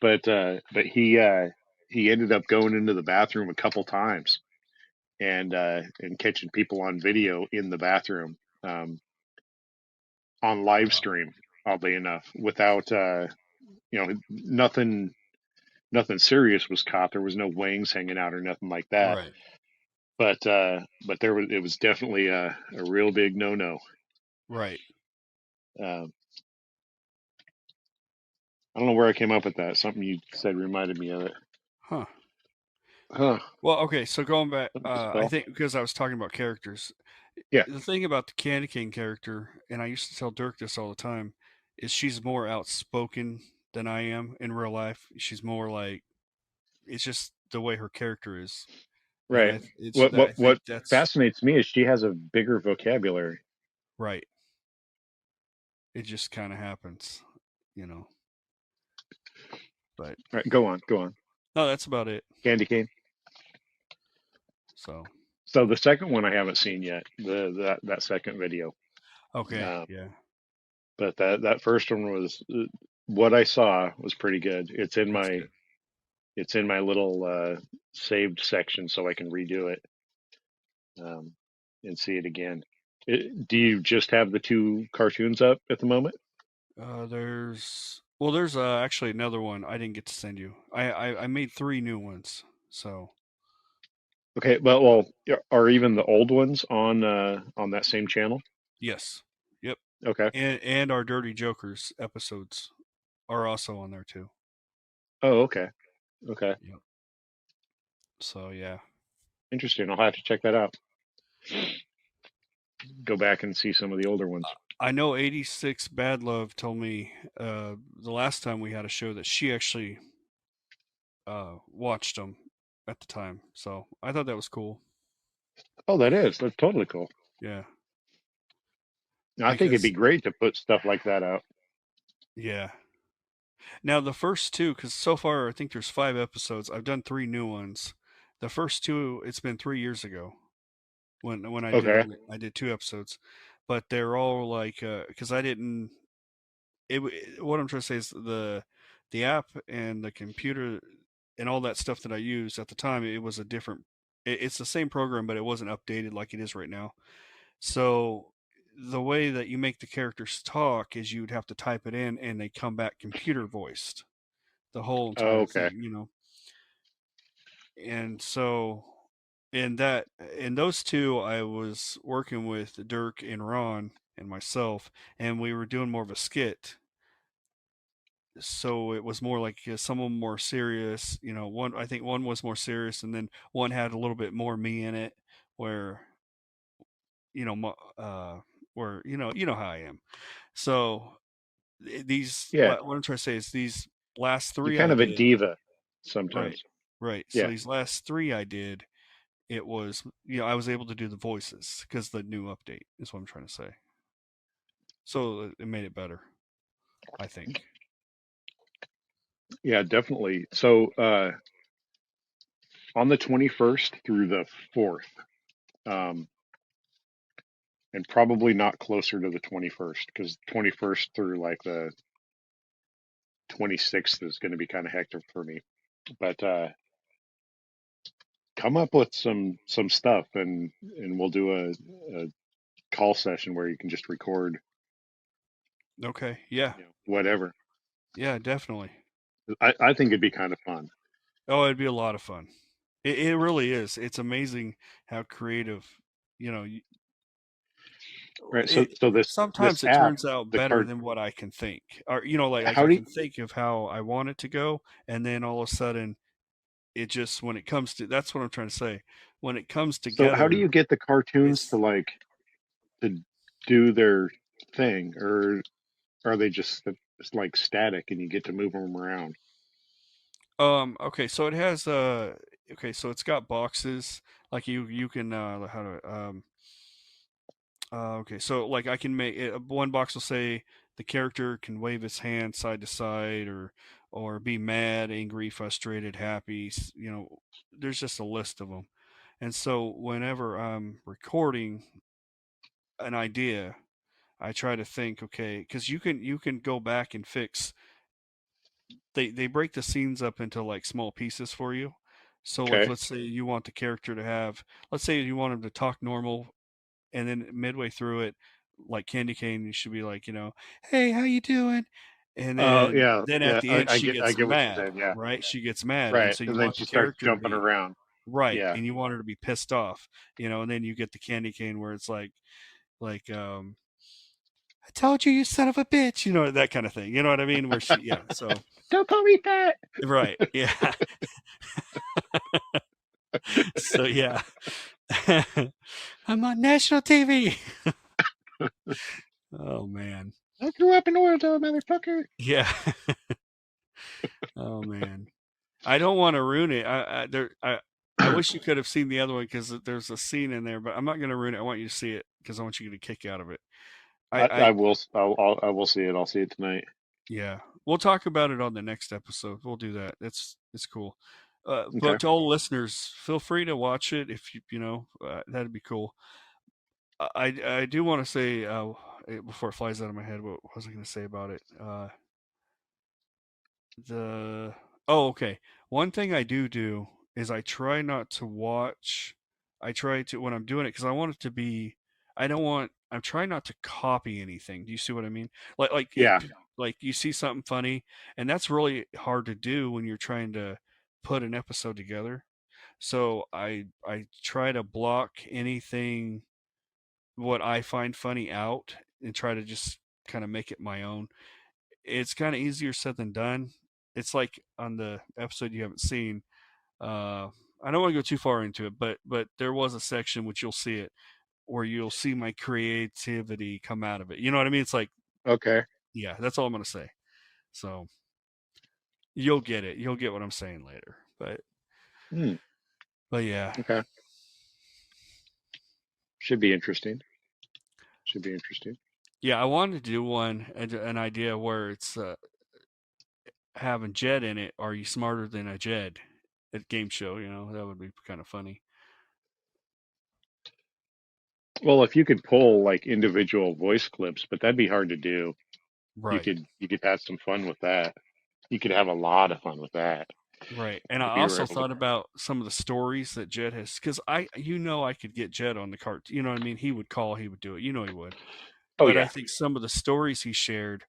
but he ended up going into the bathroom a couple times and catching people on video in the bathroom, on live Wow. stream, oddly enough, without nothing serious was caught. There was no wings hanging out or nothing like that. Right. But it was definitely a real big no. Right. Um, I don't know where I came up with that. Something you said reminded me of it. Huh. Huh. Well, okay. So going back, Something just I fell. think because I was talking about characters, Yeah. the thing about the Candy Cane character, and I used to tell Dirk this all the time, is she's more outspoken than I am in real life. She's more like it's just the way her character is, and Right. I think What that's fascinates me is she has a bigger vocabulary. right. It just kind of happens, you know. But All right, go on. no, that's about it. Candy cane. So So the second one I haven't seen yet. That second video. okay, Um, yeah, but that first one was what I saw was pretty good. it's good. It's in my little saved section, so I can redo it, um, and see it again. Do you just have the two cartoons up at the moment? There's actually another one I didn't get to send you. I made three new ones. So Okay. Yeah, are even the old ones on that same channel? yes, yep, Okay. and our Dirty Jokers episodes are also on there too. Oh, okay. Okay. Yep. So yeah, Interesting. I'll have to check that out. Go back and see some of the older ones. I know 86 Bad Love told me the last time we had a show that she actually watched them at the time. So I thought that was cool. Oh, that's totally cool. Yeah, I think it'd be because great to put stuff like that out. yeah. Now the first two, because so far I think there's 5 episodes. I've done 3 new ones. The first two, it's been 3 years ago when Okay. I did 2 episodes, but they're all like because I didn't. What I'm trying to say is the app and the computer and all that stuff that I used at the time, it was a different. It's the same program, but it wasn't updated like it is right now. So the way that you make the characters talk is you'd have to type it in and they come back computer voiced the whole entire Okay. thing. And so in those two I was working with Dirk and Ron and myself, and we were doing more of a skit. So it was more like some of them more serious. One I think one was more serious, and then one had a little bit more me in it, where where you know how I am. So these Yeah, what I'm trying to say is these last you're three kind I of a did. diva Right, sometimes. right. So Yeah, these last three I did, it was I was able to do the voices because the new update is what I'm trying to say. So it made it better, I think. yeah, definitely. So on the 21st through the 4th, um, and probably not closer to the 21st because 21st through like the 26th is going to be kind of hectic for me. But come up with some stuff, and we'll do a call session where you can just record, Okay. Yeah. whatever. Yeah. Definitely. I think it'd be kind of fun. Oh, it'd be a lot of fun. It really is. It's amazing how creative. You know, Right. So it so this sometimes it app, turns out the better card, than what I can think, or like how I do you, can think of how I want it to go, and then all of a sudden it just when it comes to that's what I'm trying to say. When it comes so how do together, you get the cartoons it's to do their thing, or are they just like static and you get to move them around? okay. So it has okay. So it's got boxes like you can how to okay. So like I can make it, one box will say the character can wave his hand side to side or be mad, angry, frustrated, happy. There's just a list of them. And so whenever I'm recording an idea, I try to think, okay, because you can go back and fix. They break the scenes up into like small pieces for you. So like Okay. let's say you want the character to have, let's say you want him to talk normal, and then midway through it, like candy cane, you should be like, hey, how you doing? And Oh then yeah, then at yeah. the I, end I she get I gets get what you're mad, saying. Yeah. right? She gets mad, and Right. so you And then want she the starts character to jumping be around. right, Yeah. and you want her to be pissed off, and then you get the candy cane where it's like I told you, you son of a bitch, that kind of thing. You know what I mean? Where she, yeah. So Don't call me fat. right, yeah. So yeah, I'm on national TV. Oh man, I grew up in Oregon, motherfucker. yeah. Oh man, I don't want to ruin it. I wish you could have seen the other one because there's a scene in there, but I'm not going to ruin it. I want you to see it because I want you to get a kick out of it. I will. I will see it. I'll see it tonight. Yeah, we'll talk about it on the next episode. We'll do that. It's cool. Okay. But to all listeners, feel free to watch it if that'd be cool. I do want to say before it flies out of my head, what was I going to say about it? The oh okay. One thing I do is I try not to watch. I try to when I'm doing it because I want it to be. I don't want. I'm trying not to copy anything. Do you see what I mean? Yeah. Like you see something funny, and that's really hard to do when you're trying to put an episode together. So I try to block anything what I find funny out and try to just kind of make it my own. It's kind of easier said than done. It's like on the episode you haven't seen. I don't want to go too far into it, but there was a section which you'll see it where you'll see my creativity come out of it. You know what I mean? It's like, Okay. yeah, that's all I'm gonna say. So you'll get it. You'll get what I'm saying later. Hmm. But yeah, Okay. Should be interesting. Should be interesting. yeah, I wanted to do an idea where it's having Jed in it. Are you smarter than a Jed? At game show, that would be kind of funny. Well, if you could pull like individual voice clips, but that'd be hard to do. Right. You could have some fun with that. You could have a lot of fun with that Right. And I if you were also able to. thought about some of the stories that Jed has because I could get Jed on the cart. You know what I mean? He would call, he would do it. You know he would. Oh But I yeah. think some of the stories he shared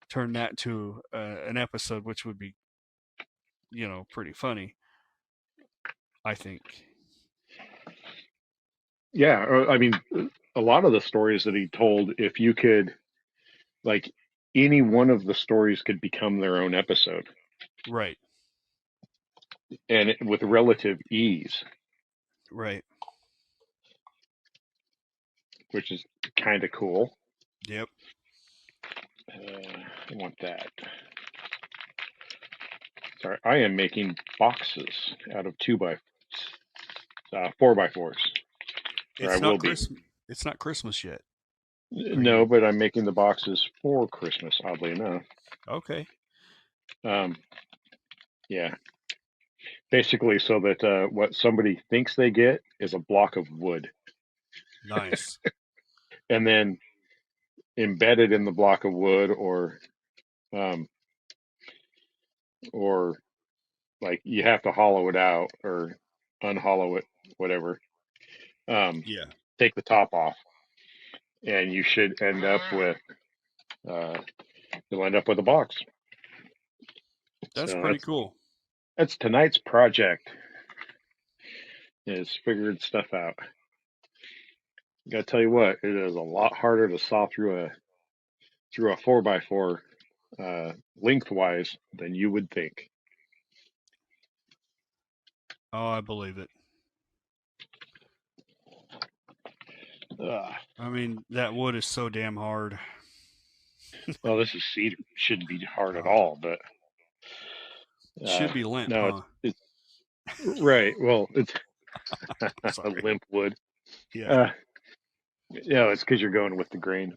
turned that to an episode, which would be, pretty funny. I think. Yeah. I mean, a lot of the stories that he told, if you could, like, any one of the stories could become their own episode, Right. and with relative ease. Right. which is kind of cool. Yep. I want that. Sorry, I am making boxes out of 4x4s. Or I It's will not be. Christmas. It's not Christmas yet. No, but I'm making the boxes for Christmas, oddly enough. Okay. Yeah. Basically, so that what somebody thinks they get is a block of wood. Nice. And then embedded in the block of wood, um, or like you have to hollow it out or unhollow it, whatever. Yeah. Take the top off, and you should end up with you'll end up with a box. That's So pretty cool. that's tonight's project, is figuring stuff out. I gotta tell you what, it is a lot harder to saw through a 4x4 lengthwise than you would think. Oh, I believe it. Ugh. I mean, that wood is so damn hard. Well, this is cedar. Shouldn't be hard at Oh, all, but it should be limp, no, huh? it's right. Well, it's a Sorry. limp wood. Yeah. Uh, it's because you're going with the grain.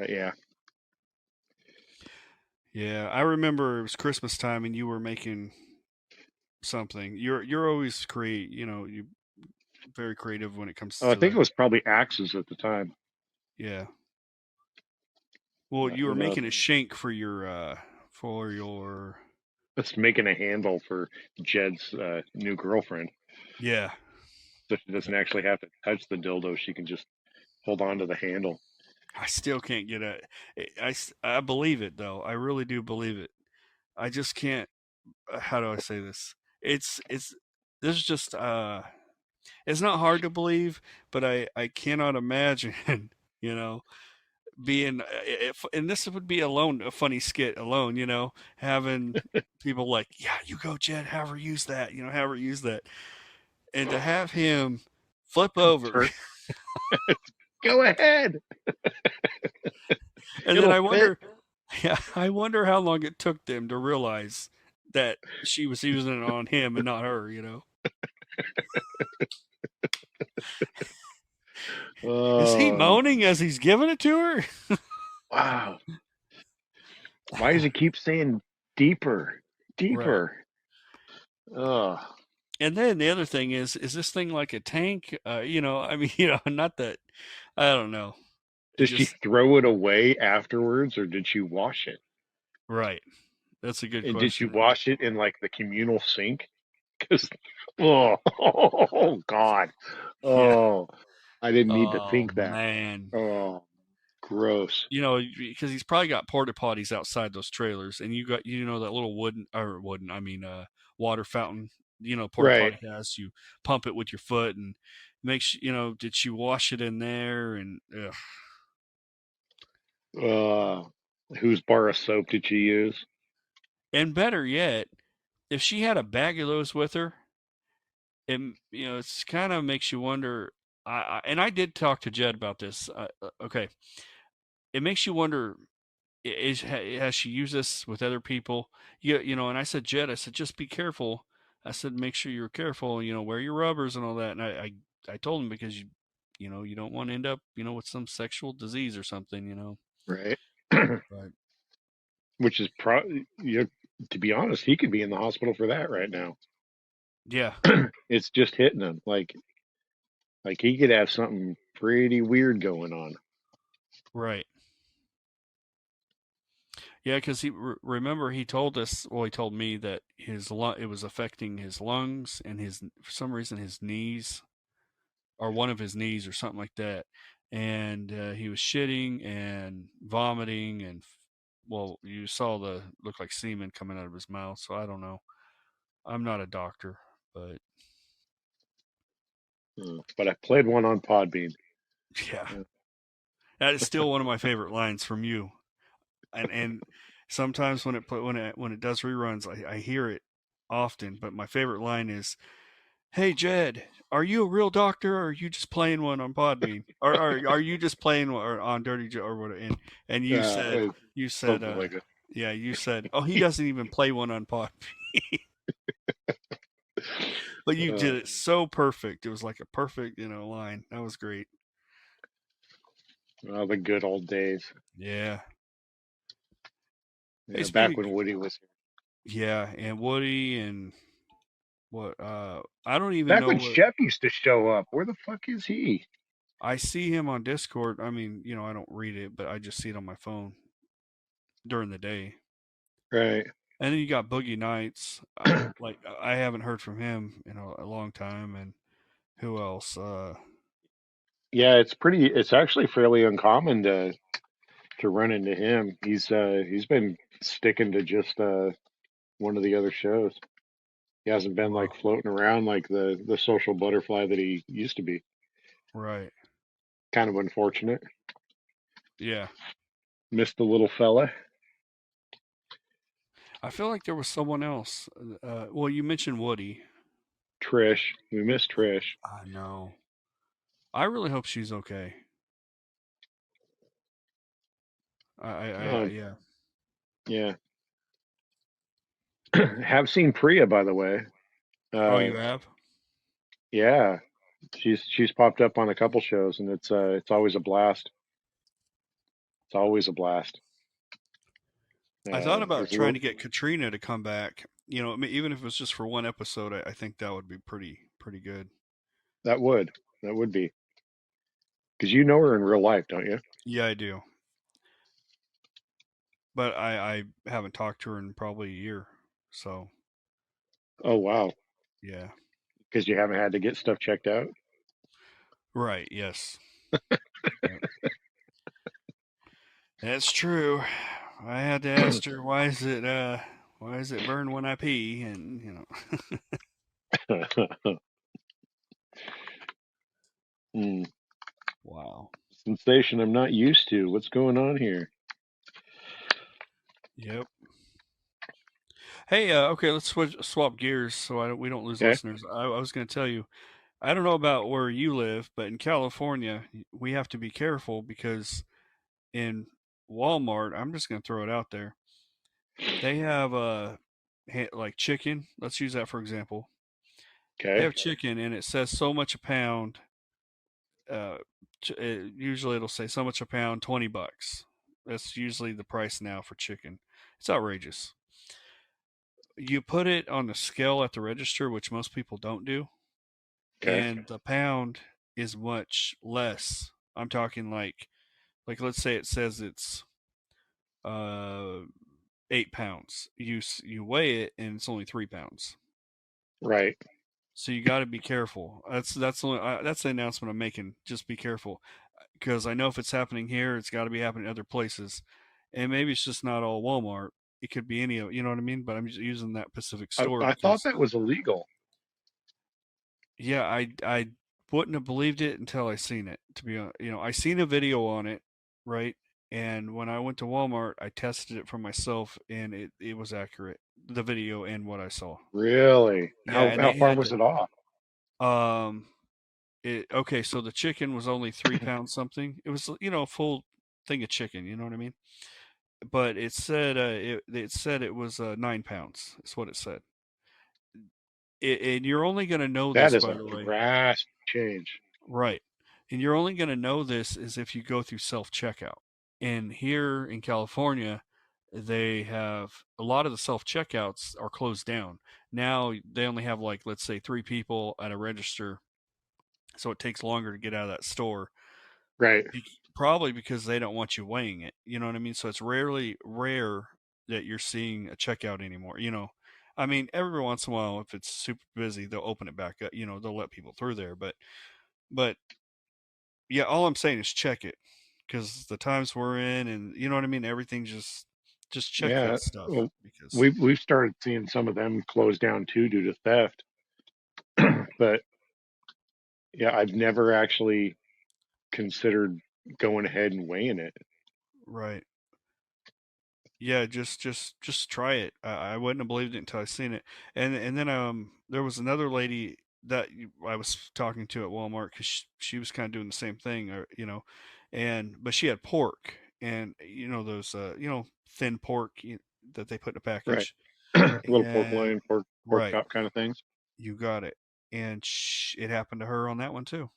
Yeah. Yeah. I remember it was Christmas time and you were making something. You're always you very creative when it comes Oh, I to think the it was probably axes at the time. yeah. Well, you Who were knows? making a shank for your It's making a handle for Jed's new girlfriend, yeah. so she doesn't actually have to touch the dildo. She can just hold on to the handle. I still can't get I believe it though. I really do believe it. I just can't how do I say this? It's this is just it's not hard to believe, but I cannot imagine, you know, being if and this would be alone a funny skit alone, having people like, yeah, you go, Jed, have her use that, have her use that, and to have him flip over, Turn. Go ahead. and then It'll I fit. wonder, yeah, I wonder how long it took them to realize that she was using it on him and not her. Is he Oh, moaning as he's giving it to her? wow. Why does he keep saying deeper, Right. deeper? Oh, And then the other thing is this thing like a tank? I mean, not that I don't know. It did she just throw it away afterwards, or did she wash it? right. That's a good And did she question. wash it in like the communal sink? Because, oh God, Yeah. oh, I didn't need to Oh think that. man. Oh, gross. Because he's probably got porta potties outside those trailers, and you got that little water fountain. Porta Right. potty has you pump it with your foot and did she wash it in there and ugh. Uh, whose bar of soap did she use? And better yet, if she had a bag of those with her, it's kind of makes you wonder. And I did talk to Jed about this. Okay, it makes you wonder: has she used this with other people? And I said, Jed, I said, just be careful. I said, make sure you're careful. Wear your rubbers and all that. And I told him because you don't want to end up with some sexual disease or something. Right. But Which is probably, to be honest, he could be in the hospital for that right now. yeah, It's just hitting him. Like he could have something pretty weird going on. right. Yeah, because remember he told us. Well, he told me that it was affecting his lungs and for some reason his knees or one of his knees or something like that. And he was shitting and vomiting and well, you saw the look like semen coming out of his mouth. So I don't know. I'm not a doctor, but But I played one on Podbean. yeah, that is still one of my favorite lines from you. And sometimes when it does reruns, I hear it often. But my favorite line is, "Hey Jed, are you a real doctor or are you just playing one on Podbean? Or are you just playing one or on Dirty Joe or whatever?" And you said, something like that. yeah, you said, "Oh, he doesn't even play one on Podbean." But you did it so perfect. It was like a perfect, line. That was great. Oh, the good old days. Yeah. Hey, Yeah, back speaking, when Woody was yeah, and Woody and what? I don't even back know when what. Chef used to show up. Where the fuck is he? I see him on Discord. I mean, I don't read it, but I just see it on my phone during the day. Right. And then you got Boogie Nights. Like I haven't heard from him in a long time. And who else? Yeah, it's actually fairly uncommon to run into him. He's been sticking to just one of the other shows. He hasn't been like Wow. floating around like the social butterfly that he used to be. Right. Kind of unfortunate. Yeah. Missed the little fella. I feel like there was someone else. Well, you mentioned Woody. Trish. We miss Trish. I know. I really hope she's okay. Oh, Yeah. yeah. Have seen Priya, by the way. Oh, Uh, you have? yeah, she's popped up on a couple shows, and it's always a blast. It's always a blast. I thought about There's a trying little to get Katrina to come back. I mean, even if it was just for one episode, I think that would be pretty good. that would that would be because you know her in real life, don't you? Yeah, I do. But I haven't talked to her in probably a year. So Oh wow, yeah. because you haven't had to get stuff checked out. Right. Yes. Yep. That's true. I had to ask her why is it burn when I pee, and Hmm. wow. Sensation I'm not used to. What's going on here? Yep. Hey, okay, let's swap gears so we don't lose Okay, listeners. I was going to tell you, I don't know about where you live, but in California, we have to be careful because in Walmart, I'm just going to throw it out there. They have like chicken. Let's use that for example. They okay, have chicken, and it says so much a pound. Uh, Usually it'll say so much a pound, $20. That's usually the price now for chicken. It's outrageous. You put it on the scale at the register, which most people don't do, okay. and the pound is much less. I'm talking like let's say it says it's uh 8 pounds. You weigh it and it's only 3 pounds. Right. So you got to be careful. That's the announcement I'm making. Just be careful because I know if it's happening here, it's got to be happening other places, and maybe it's just not all Walmart. It could be any of you know what I mean. But I'm just using that Pacific store I thought because that was illegal. yeah, I wouldn't have believed it until I seen it. To be honest, I seen a video on it, right? And when I went to Walmart, I tested it for myself, and it was accurate. The video and what I saw. Really? Yeah, and How they far had was it off? um okay, so the chicken was only 3 pounds something. It was a full thing of chicken. You know what I mean? But it said it was 9 pounds. That's what it said. And you're only going to know That this, is by a the way. drastic change. Right. And you're only going to know this is if you go through self checkout. And here in California, they have a lot of the self checkouts are closed down. Now they only have like, let's say, 3 people at a register. So it takes longer to get out of that store. Right. Probably because they don't want you weighing it. You know what I mean? So it's rare that you're seeing a checkout anymore. I mean, every once in a while, if it's super busy, they'll open it back up. They'll let people through there. But yeah, all I'm saying is check it because the times we're in, and you know what I mean. Everything just check Yeah. that stuff Well, because we've started seeing some of them close down too due to theft. But yeah, I've never actually considered going ahead and weighing it. right. Yeah, just try it. I wouldn't have believed it until I seen it. And then there was another lady I was talking to at Walmart because she was kind of doing the same thing, or but she had pork and those thin pork that they put in a Right. package, Little pork and loin, pork right, chop kind of things. you got it, and it happened to her on that one too.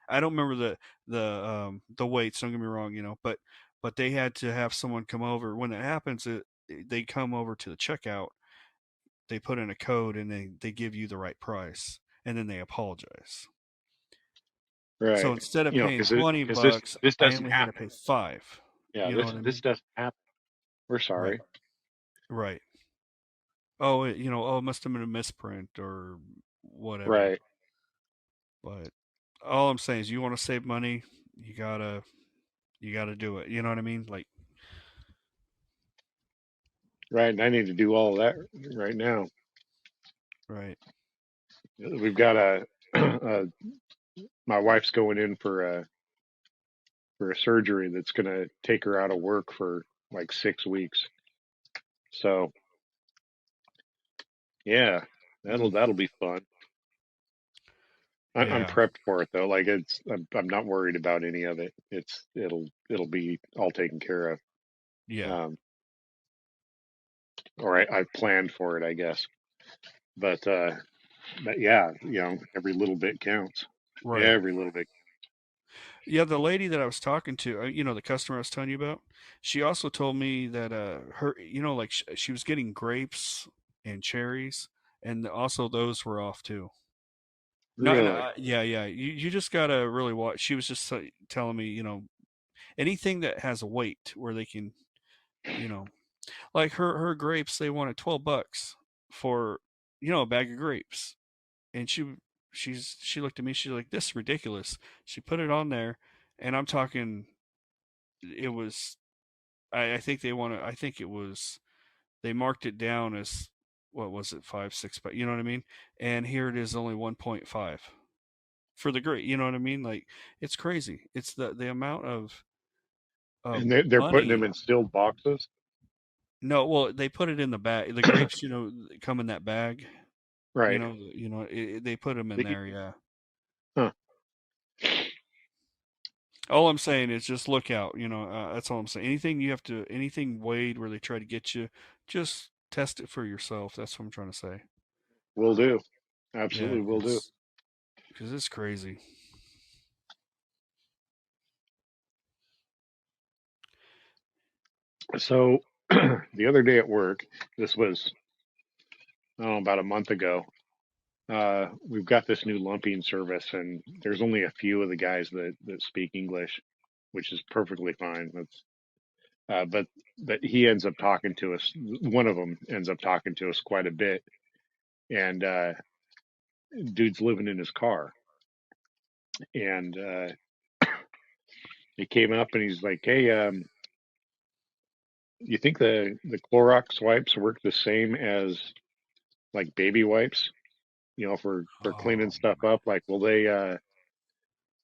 I don't remember the weights. Don't get me wrong, but they had to have someone come over when that happens. They come over to the checkout, they put in a code, and they give you the right price, and then they apologize. So Right. instead of You know, paying 20 because this bucks, this I doesn't only had to happen. pay 5. Yeah, You know what I this mean? doesn't happen. We're Right. sorry. Right. Oh, it must have been a misprint or whatever. Right. But all I'm saying is, you want to save money, you gotta do it. You know what I mean? Like, Right. And I need to do all of that right now. right. We've got my wife's going in for a surgery that's going to take her out of work for like 6 weeks. So yeah, Mm, that'll be fun. I'm yeah. prepped for it though. Like I'm not worried about any of it. It'll be all taken care of. Yeah. Um, or I planned for it, I guess. But yeah, every little bit counts. Right. Every little bit. Yeah, the lady that I was talking to, the customer I was telling you about, she also told me that her, like she was getting grapes and cherries, and also those were off too. No, no, Really? yeah, yeah. You just gotta really watch. She was just telling me, anything that has a weight where they can, you know, like her grapes, they wanted $12 for, a bag of grapes, and she looked at me, she's like, "This is ridiculous." She put it on there, and I'm talking, it was, I think I think it was, they marked it down as, what was it, 5, 6, but you know what I mean? And here it is, only 1.5 for the grape. You know what I mean? Like, it's crazy. It's the amount of And they're putting them money. in sealed boxes. No, well, they put it in the bag. The grapes, come in that bag. Right. They put them in They, there. Yeah. huh. All I'm saying is, just look out. That's all I'm saying. Anything weighed where they try to get you, just test it for yourself. That's what I'm trying to say. Will do. Yeah, Absolutely will do. because it's crazy. So the other day at work, this was about a month ago. We've got this new lumping service, and there's only a few of the guys that speak English, which is perfectly fine. But he ends up talking to us. One of them ends up talking to us quite a bit, and dude's living in his car, and he came up and he's like, "Hey, you think the Clorox wipes work the same as like baby wipes? For cleaning Oh, stuff up? Like, will they? I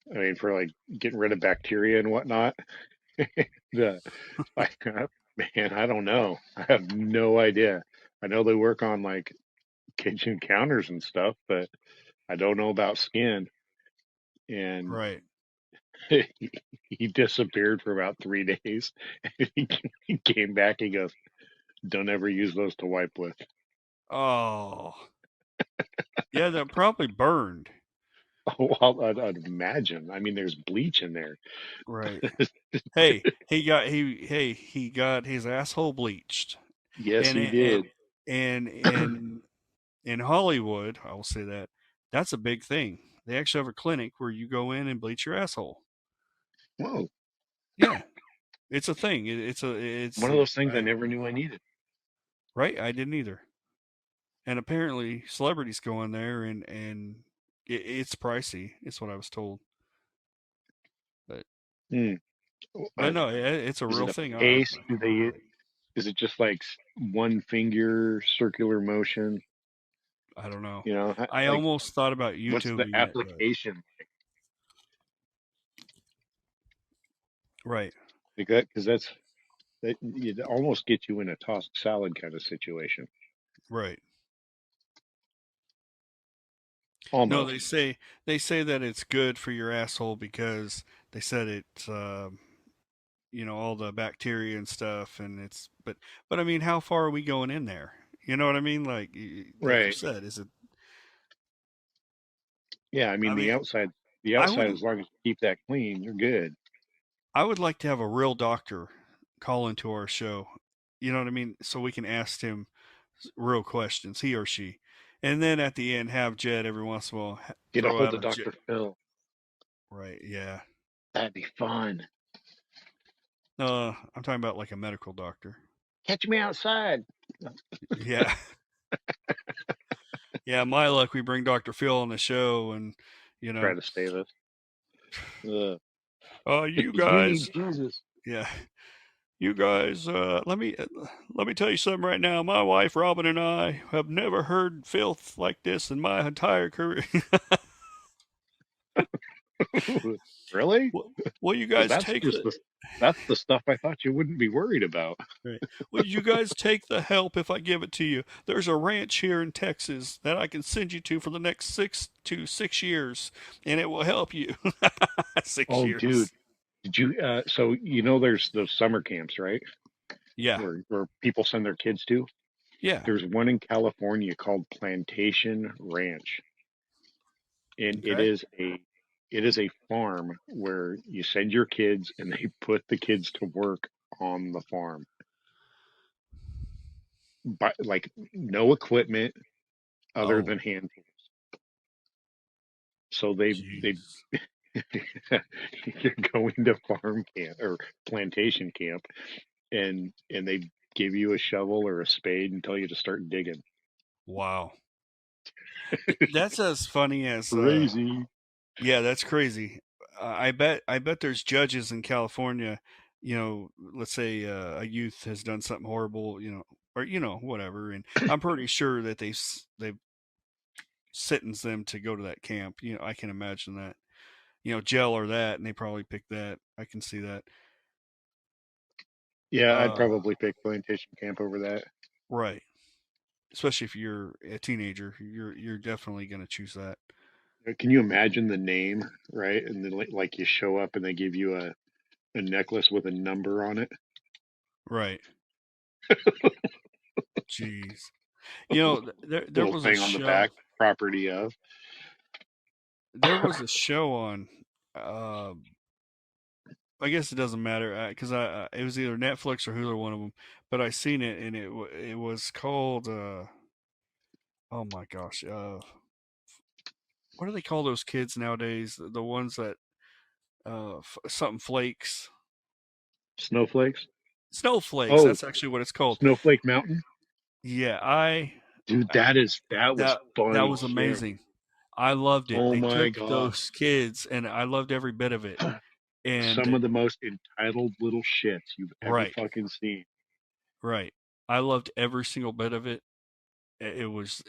mean, for like getting rid of bacteria and whatnot." The like, man, I don't know. I have no idea. I know they work on like kitchen counters and stuff, but I don't know about skin. And right. he disappeared for about 3 days. He came back. He goes, "Don't ever use those to wipe with." Oh, yeah. That probably burned. Well, I'd imagine. I mean, there's bleach in there. Right. He got his asshole bleached, Yes, and he it, and did. and in Hollywood, I will say that that's a big thing. They actually have a clinic where you go in and bleach your asshole. Whoa, Yeah, it's a thing. one of those things I never knew I needed. right. I didn't either. And apparently, celebrities go in there, and it's pricey. It's what I was told. But Hmm. no, it's a Is it real a thing. paste? Is it just like one finger circular motion? I don't know. I Like almost thought about what's the YouTubing it, but application? right. Like that, because that it almost gets you in a tossed salad kind of situation. Right. No, Almost. they say that it's good for your asshole because they said it's all the bacteria and stuff, and but I mean, how far are we going in there? You know what I mean? Like you Right. said, is it? Yeah, I mean I mean, the I outside would as long as you keep that clean, you're good. I would like to have a real doctor call into our show. You know what I mean? So we can ask him real questions, he or she, and then at the end have Jed every once in a while Get a throw hold out of a Dr. Phil. right. Yeah. That'd be fun. I'm talking about like a medical doctor. Catch me outside. Yeah. Yeah, my luck, we bring Dr. Phil on the show, and you Try know, to save us. Ugh. you You need guys, Jesus. yeah, you guys, let me tell you something right now. My wife Robin and I have never heard filth like this in my entire career. Really? Will you Because guys take the that's the stuff I thought you wouldn't be worried about. right? Will you guys take the help if I give it to you? There's a ranch here in Texas that I can send you to for the next 6 years, and it will help you. six Oh, dude, years. did you? So there's those summer camps, right? Yeah. Where people send their kids to. Yeah. There's one in California called Plantation Ranch, and Okay. it is a farm where you send your kids and they put the kids to work on the farm. But like no equipment other Oh, than hand tools. So they jeez. you're going to farm camp or plantation camp and they give you a shovel or a spade and tell you to start digging. Wow. That's as funny as Crazy. yeah, that's crazy. I bet there's judges in California, let's say a youth has done something horrible, or whatever, and I'm pretty sure that they've sentenced them to go to that camp. I can imagine that. Jail or that, and they probably picked that. I can see that. Yeah, I'd Uh, probably pick plantation camp over that. right. Especially if you're a teenager, you're definitely going to choose that. Can you imagine the name, right? And then like you show up and they give you a necklace with a number on it. Right. Jeez. There Little was a thing on the show. back, property of. There was a show on. Uh, I guess it doesn't matter because it was either Netflix or Hulu, one of them. But I seen it and it was called. Oh my gosh. What do they call those kids nowadays? The ones that something flakes. Snowflakes. Snowflakes. Oh, That's actually what it's called. Snowflake Mountain. Yeah, Dude, I that was that funny was shit. amazing. I loved it. Oh They my took god. those kids, and I loved every bit of it. Some And of the most entitled little shits you've ever right, fucking seen. right. I loved every single bit of it. It was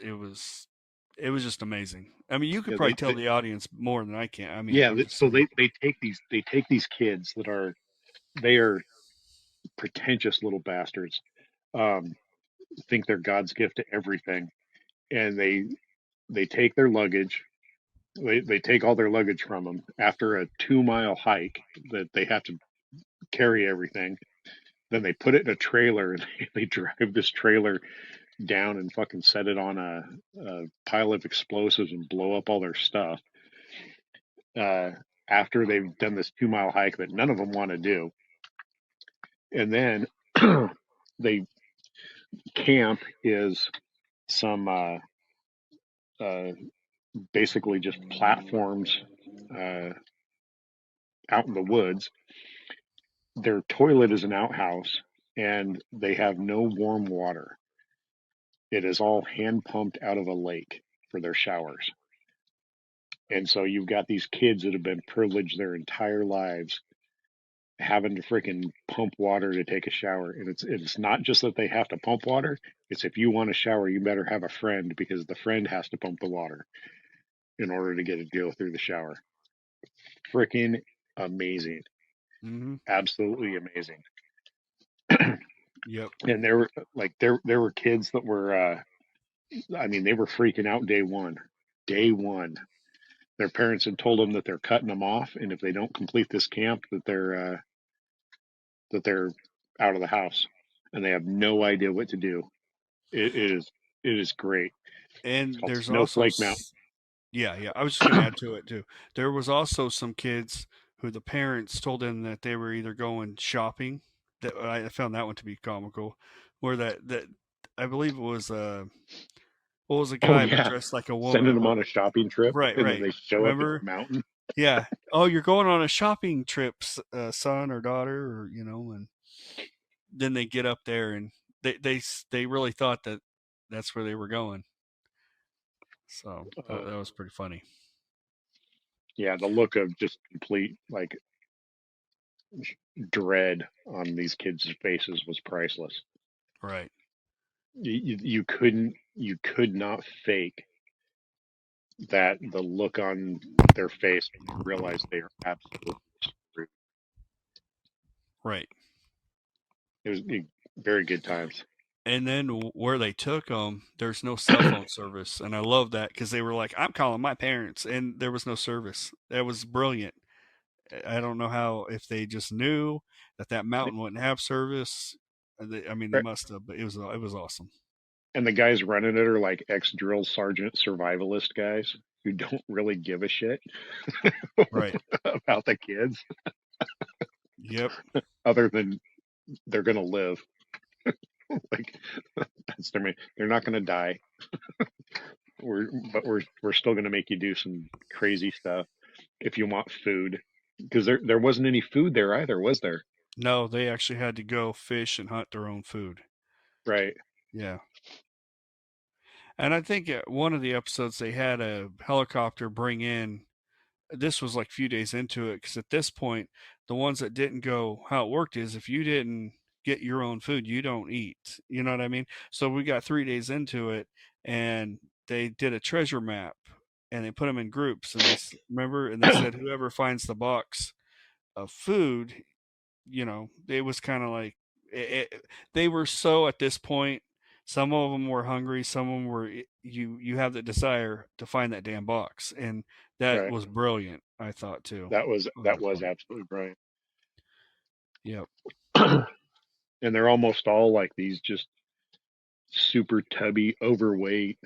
just amazing. I mean, you could Yeah, probably tell the audience more than I can. I mean, yeah. I'm just So saying. they take these kids that they are pretentious little bastards. Um, think they're God's gift to everything, and they take their luggage. They take all their luggage from them after a 2 mile hike that they have to carry everything. Then they put it in a trailer and they drive this trailer down and fucking set it on a pile of explosives and blow up all their stuff. Uh, After they've done this 2 mile hike that none of them want to do, and then they camp is some uh, basically just platforms uh, out in the woods. Their toilet is an outhouse, and they have no warm water. It is all hand pumped out of a lake for their showers. And so you've got these kids that have been privileged their entire lives having to freaking pump water to take a shower. And it's not just that they have to pump water, it's if you want a shower, you better have a friend because the friend has to pump the water in order to get to go through the shower. Freaking amazing. Hmm. Absolutely amazing. Yep. And there were like there were kids that were I mean they were freaking out day one. day one. Their parents had told them that they're cutting them off, and if they don't complete this camp, that they're out of the house, and they have no idea what to do. It is great. It's And called there's also Snowflake Mountain. yeah, I was just going to add to it too. There was also some kids who the parents told them that they were either going shopping. That I found that one to be comical, where that I believe it was what was a Oh guy but yeah, dressed like a sending woman. them on a shopping trip, Right, and then right. they show up at the Remember? mountain. Yeah. Oh, you're going on a shopping trip, son or daughter, or and then they get up there and they really thought that that's where they were going. So that was pretty funny. Yeah, the look of just complete like dread on these kids' faces was priceless. Right. You could not fake that the look on their face when they realize they are absolutely screwed. Right. It was very good times. And then where they took them, there's no cell phone service, and I love that because they were like, "I'm calling my parents," and there was no service. That was brilliant. I don't know how if they just knew that mountain wouldn't have service. I mean, they must have, but it was awesome. And the guys running it are like ex-drill sergeant survivalist guys who don't really give a shit Right. about the kids Yep. other than they're gonna live. Like that's they're not gonna die. We're still gonna make you do some crazy stuff if you want food. Because there wasn't any food there either, was there? No, they actually had to go fish and hunt their own food. Right. Yeah. And I think one of the episodes they had a helicopter bring in. This was like a few days into it because at this point, the ones that didn't go, how it worked is if you didn't get your own food, you don't eat. You know what I mean? So we got 3 days into it, and they did a treasure map, and they put them in groups, and they remember, and they said whoever finds the box of food, it was kind of like they were so at this point. Some of them were hungry. Some of them were you have the desire to find that damn box, and that Right. was brilliant. I thought too. That was absolutely brilliant. Yep. And they're almost all like these just super tubby, overweight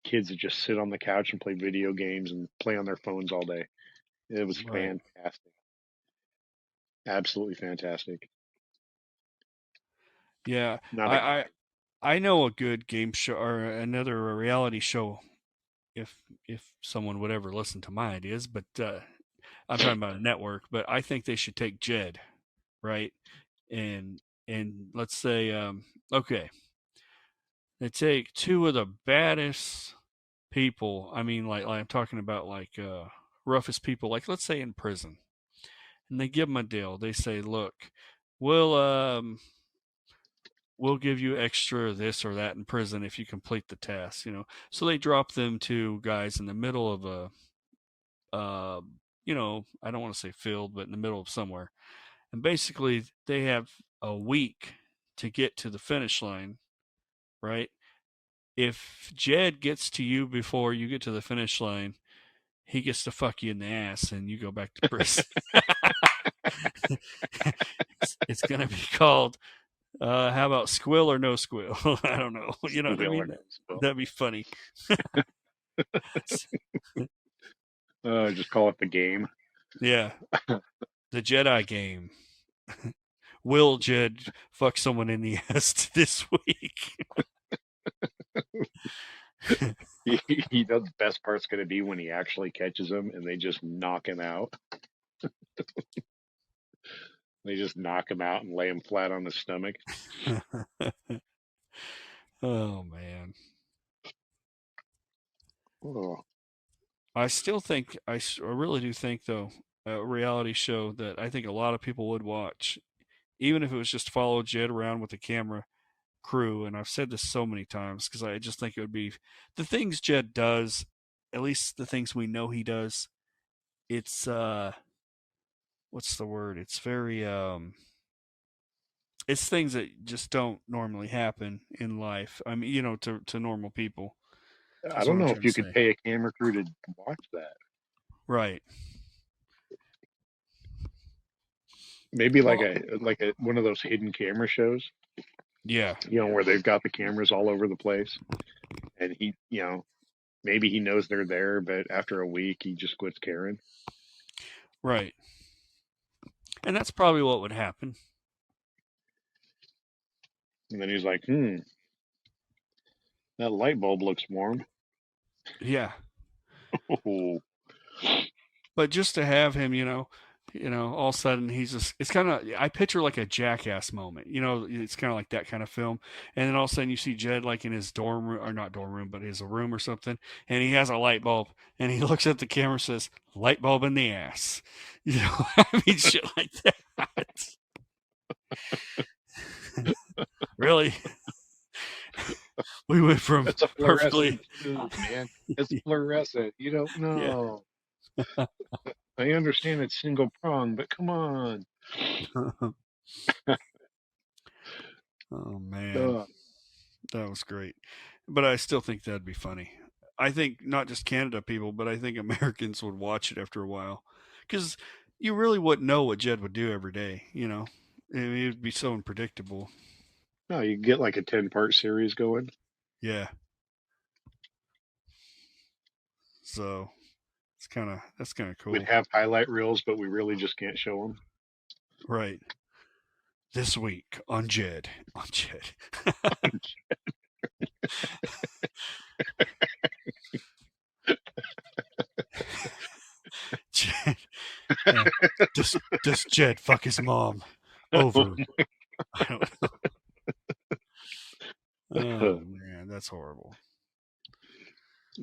kids that just sit on the couch and play video games and play on their phones all day. It was Right. fantastic. Absolutely fantastic. Yeah. Not a I know a good game show or another reality show if someone would ever listen to my ideas, but I'm talking about a network, but I think they should take Jed, right? And let's say okay, they take two of the baddest people. I mean like I'm talking about like roughest people, like let's say in prison. And they give them a deal. They say, "Look, we'll we'll give you extra this or that in prison if you complete the task." So they drop them two guys in the middle of a I don't want to say field, but in the middle of somewhere. And basically they have a week to get to the finish line, right? If Jed gets to you before you get to the finish line, he gets to fuck you in the ass and you go back to prison. It's going to be called how about squill or no squill? I don't know. You know what I mean? That'd be funny. Just call it the game. Yeah. The Jedi game. Will Jed fuck someone in the ass this week? You know, the best part's going to be when he actually catches him and they just knock him out. They just knock him out and lay him flat on his stomach. Oh, man. Oh. I still think, I really do think, though, a reality show that I think a lot of people would watch, even if it was just follow Jed around with the camera crew. And I've said this so many times because I just think it would be the things Jed does, at least the things we know he does. It's, what's the word? It's very, it's things that just don't normally happen in life. I mean, to normal people. I Is what don't I'm know trying if to you could say. pay a camera crew to watch that. Right. Maybe like Well, a one of those hidden camera shows, yeah. where they've got the cameras all over the place, and maybe he knows they're there, but after a week he just quits caring. Right. And that's probably what would happen. And then he's like, that light bulb looks warm. Yeah. Oh, But just to have him, all of a sudden he's just, it's kind of, I picture like a Jackass moment, it's kind of like that kind of film. And then all of a sudden you see Jed like in his dorm room, or not dorm room, but his room or something. And he has a light bulb and he looks at the camera and says, light bulb in the ass. I mean, shit like that. Really? We went from it's a perfectly, fluorescent tube, man. It's fluorescent. You don't yeah. know. I understand it's single prong, but come on. Oh man, Ugh. that was great. But I still think that'd be funny. I think not just Canada people, but I think Americans would watch it after a while, because you really wouldn't know what Jed would do every day. I mean, it'd be so unpredictable. No, you get like a 10-part series going. Yeah. So that's kind of We'd cool, have highlight reels, but we really just can't show them. right? This week on Jed, on Jed. Jed, uh, does Jed fuck his mom over? I don't know. Oh man, that's horrible.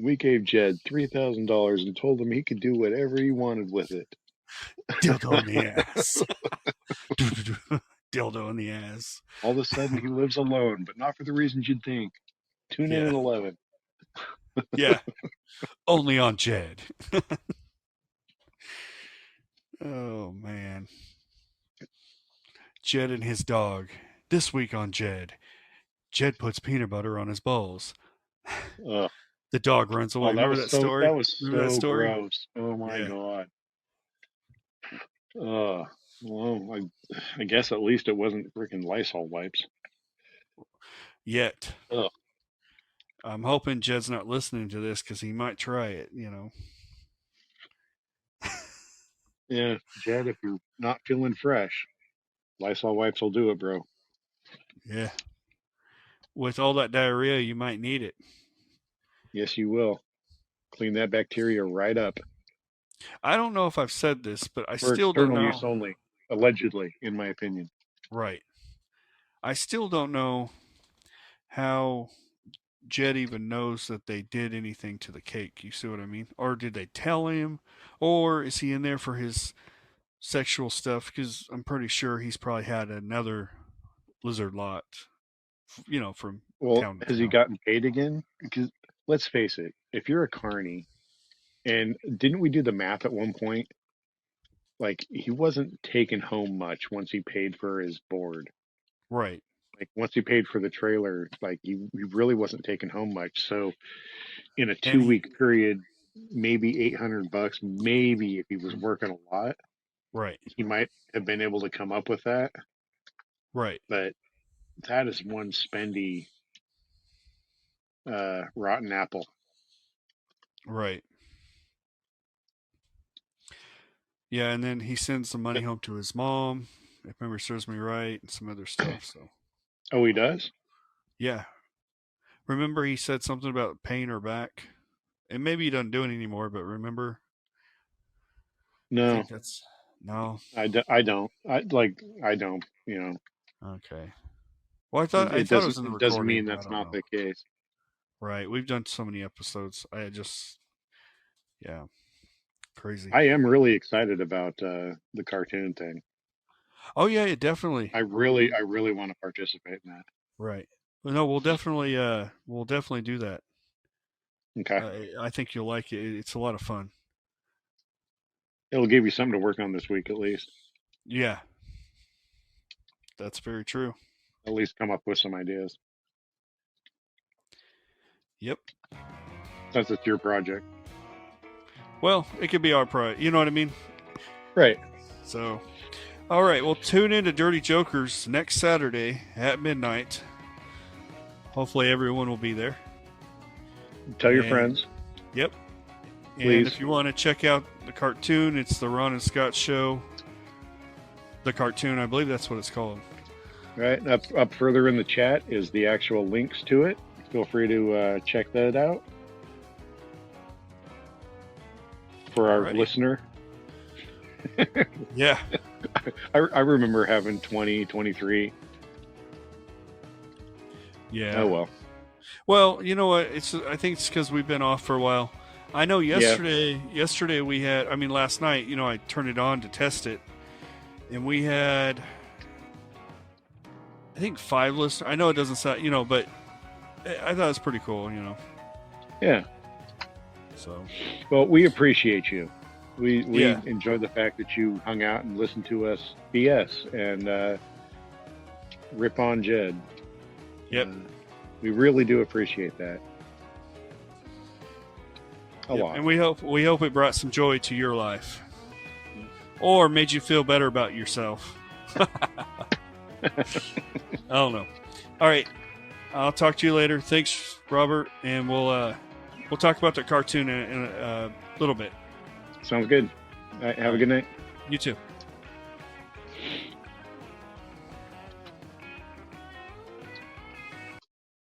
We gave Jed $3,000 and told him he could do whatever he wanted with it. Dildo in the ass. Dildo in the ass. All of a sudden, he lives alone, but not for the reasons you'd think. Tune in Yeah. at 11. Yeah. Only on Jed. Oh man. Jed and his dog. This week on Jed. Jed puts peanut butter on his balls. Ugh. The dog runs away. Oh, Remember that story? that was Remember that so story? gross. Oh my Yeah. God. Well, I guess at least it wasn't freaking Lysol wipes. Yet. Ugh. I'm hoping Jed's not listening to this because he might try it, Yeah, Jed, if you're not feeling fresh, Lysol wipes will do it, bro. Yeah. With all that diarrhea, you might need it. Yes, you will. Clean that bacteria right up. I don't know if I've said this, but I For still don't external use know. only, allegedly, in my opinion. Right. I still don't know how Jed even knows that they did anything to the cake. You see what I mean? Or did they tell him? Or is he in there for his sexual stuff? Because I'm pretty sure he's probably had another lizard lot, from Well, town to has he town. gotten paid again? Because let's face it, if you're a carny, and didn't we do the math at one point? Like he wasn't taking home much once he paid for his board. Right. Like once he paid for the trailer, like he really wasn't taking home much. So in a And 2 week period, maybe $800, maybe if he was working a lot, right. he might have been able to come up with that. Right. But that is one spendy rotten apple. Right. Yeah, and then he sends the money home to his mom, if memory serves me right, and some other stuff. So Oh, he does? yeah. Remember he said something about paying her back? And maybe he doesn't do it anymore, but remember? I No, think that's no. I don't. I don't. Okay. Well, I It thought it doesn't. was in the It doesn't recording, mean but I that's don't not know. the case. Right. We've done so many episodes. Yeah, crazy. I am really excited about the cartoon thing. Oh yeah, definitely. I really want to participate in that. Right. Well, no, we'll definitely do that. Okay, I think you'll like it. It's a lot of fun. it'll give you something to work on this week at least. Yeah, that's very true. At least come up with some ideas. Yep. since it's your project. Well, it could be our project. You know what I mean? Right. So, all right. Well, tune in to Dirty Jokers next Saturday at midnight. Hopefully, everyone will be there. Tell your friends. Yep. Please. And if you want to check out the cartoon, it's the Ron and Scott Show. The cartoon, I believe that's what it's called. Right. Up further in the chat is the actual links to it. Feel free to check that out. For our listener. Yeah. I remember having 20, 23. Yeah. Oh, well. Well, you know what? I think it's because we've been off for a while. I know yesterday we had, last night, I turned it on to test it. And we had, I think 5 listeners. I know it doesn't sound, but I thought it was pretty cool, Yeah. So. Well, we appreciate you. We enjoy the fact that you hung out and listened to us BS and rip on Jed. Yep. We really do appreciate that. A lot. And we hope it brought some joy to your life. Or made you feel better about yourself. I don't know. All right. I'll talk to you later. Thanks, Robert. And we'll talk about the cartoon in a little bit. Sounds good. All right, have a good night. You too.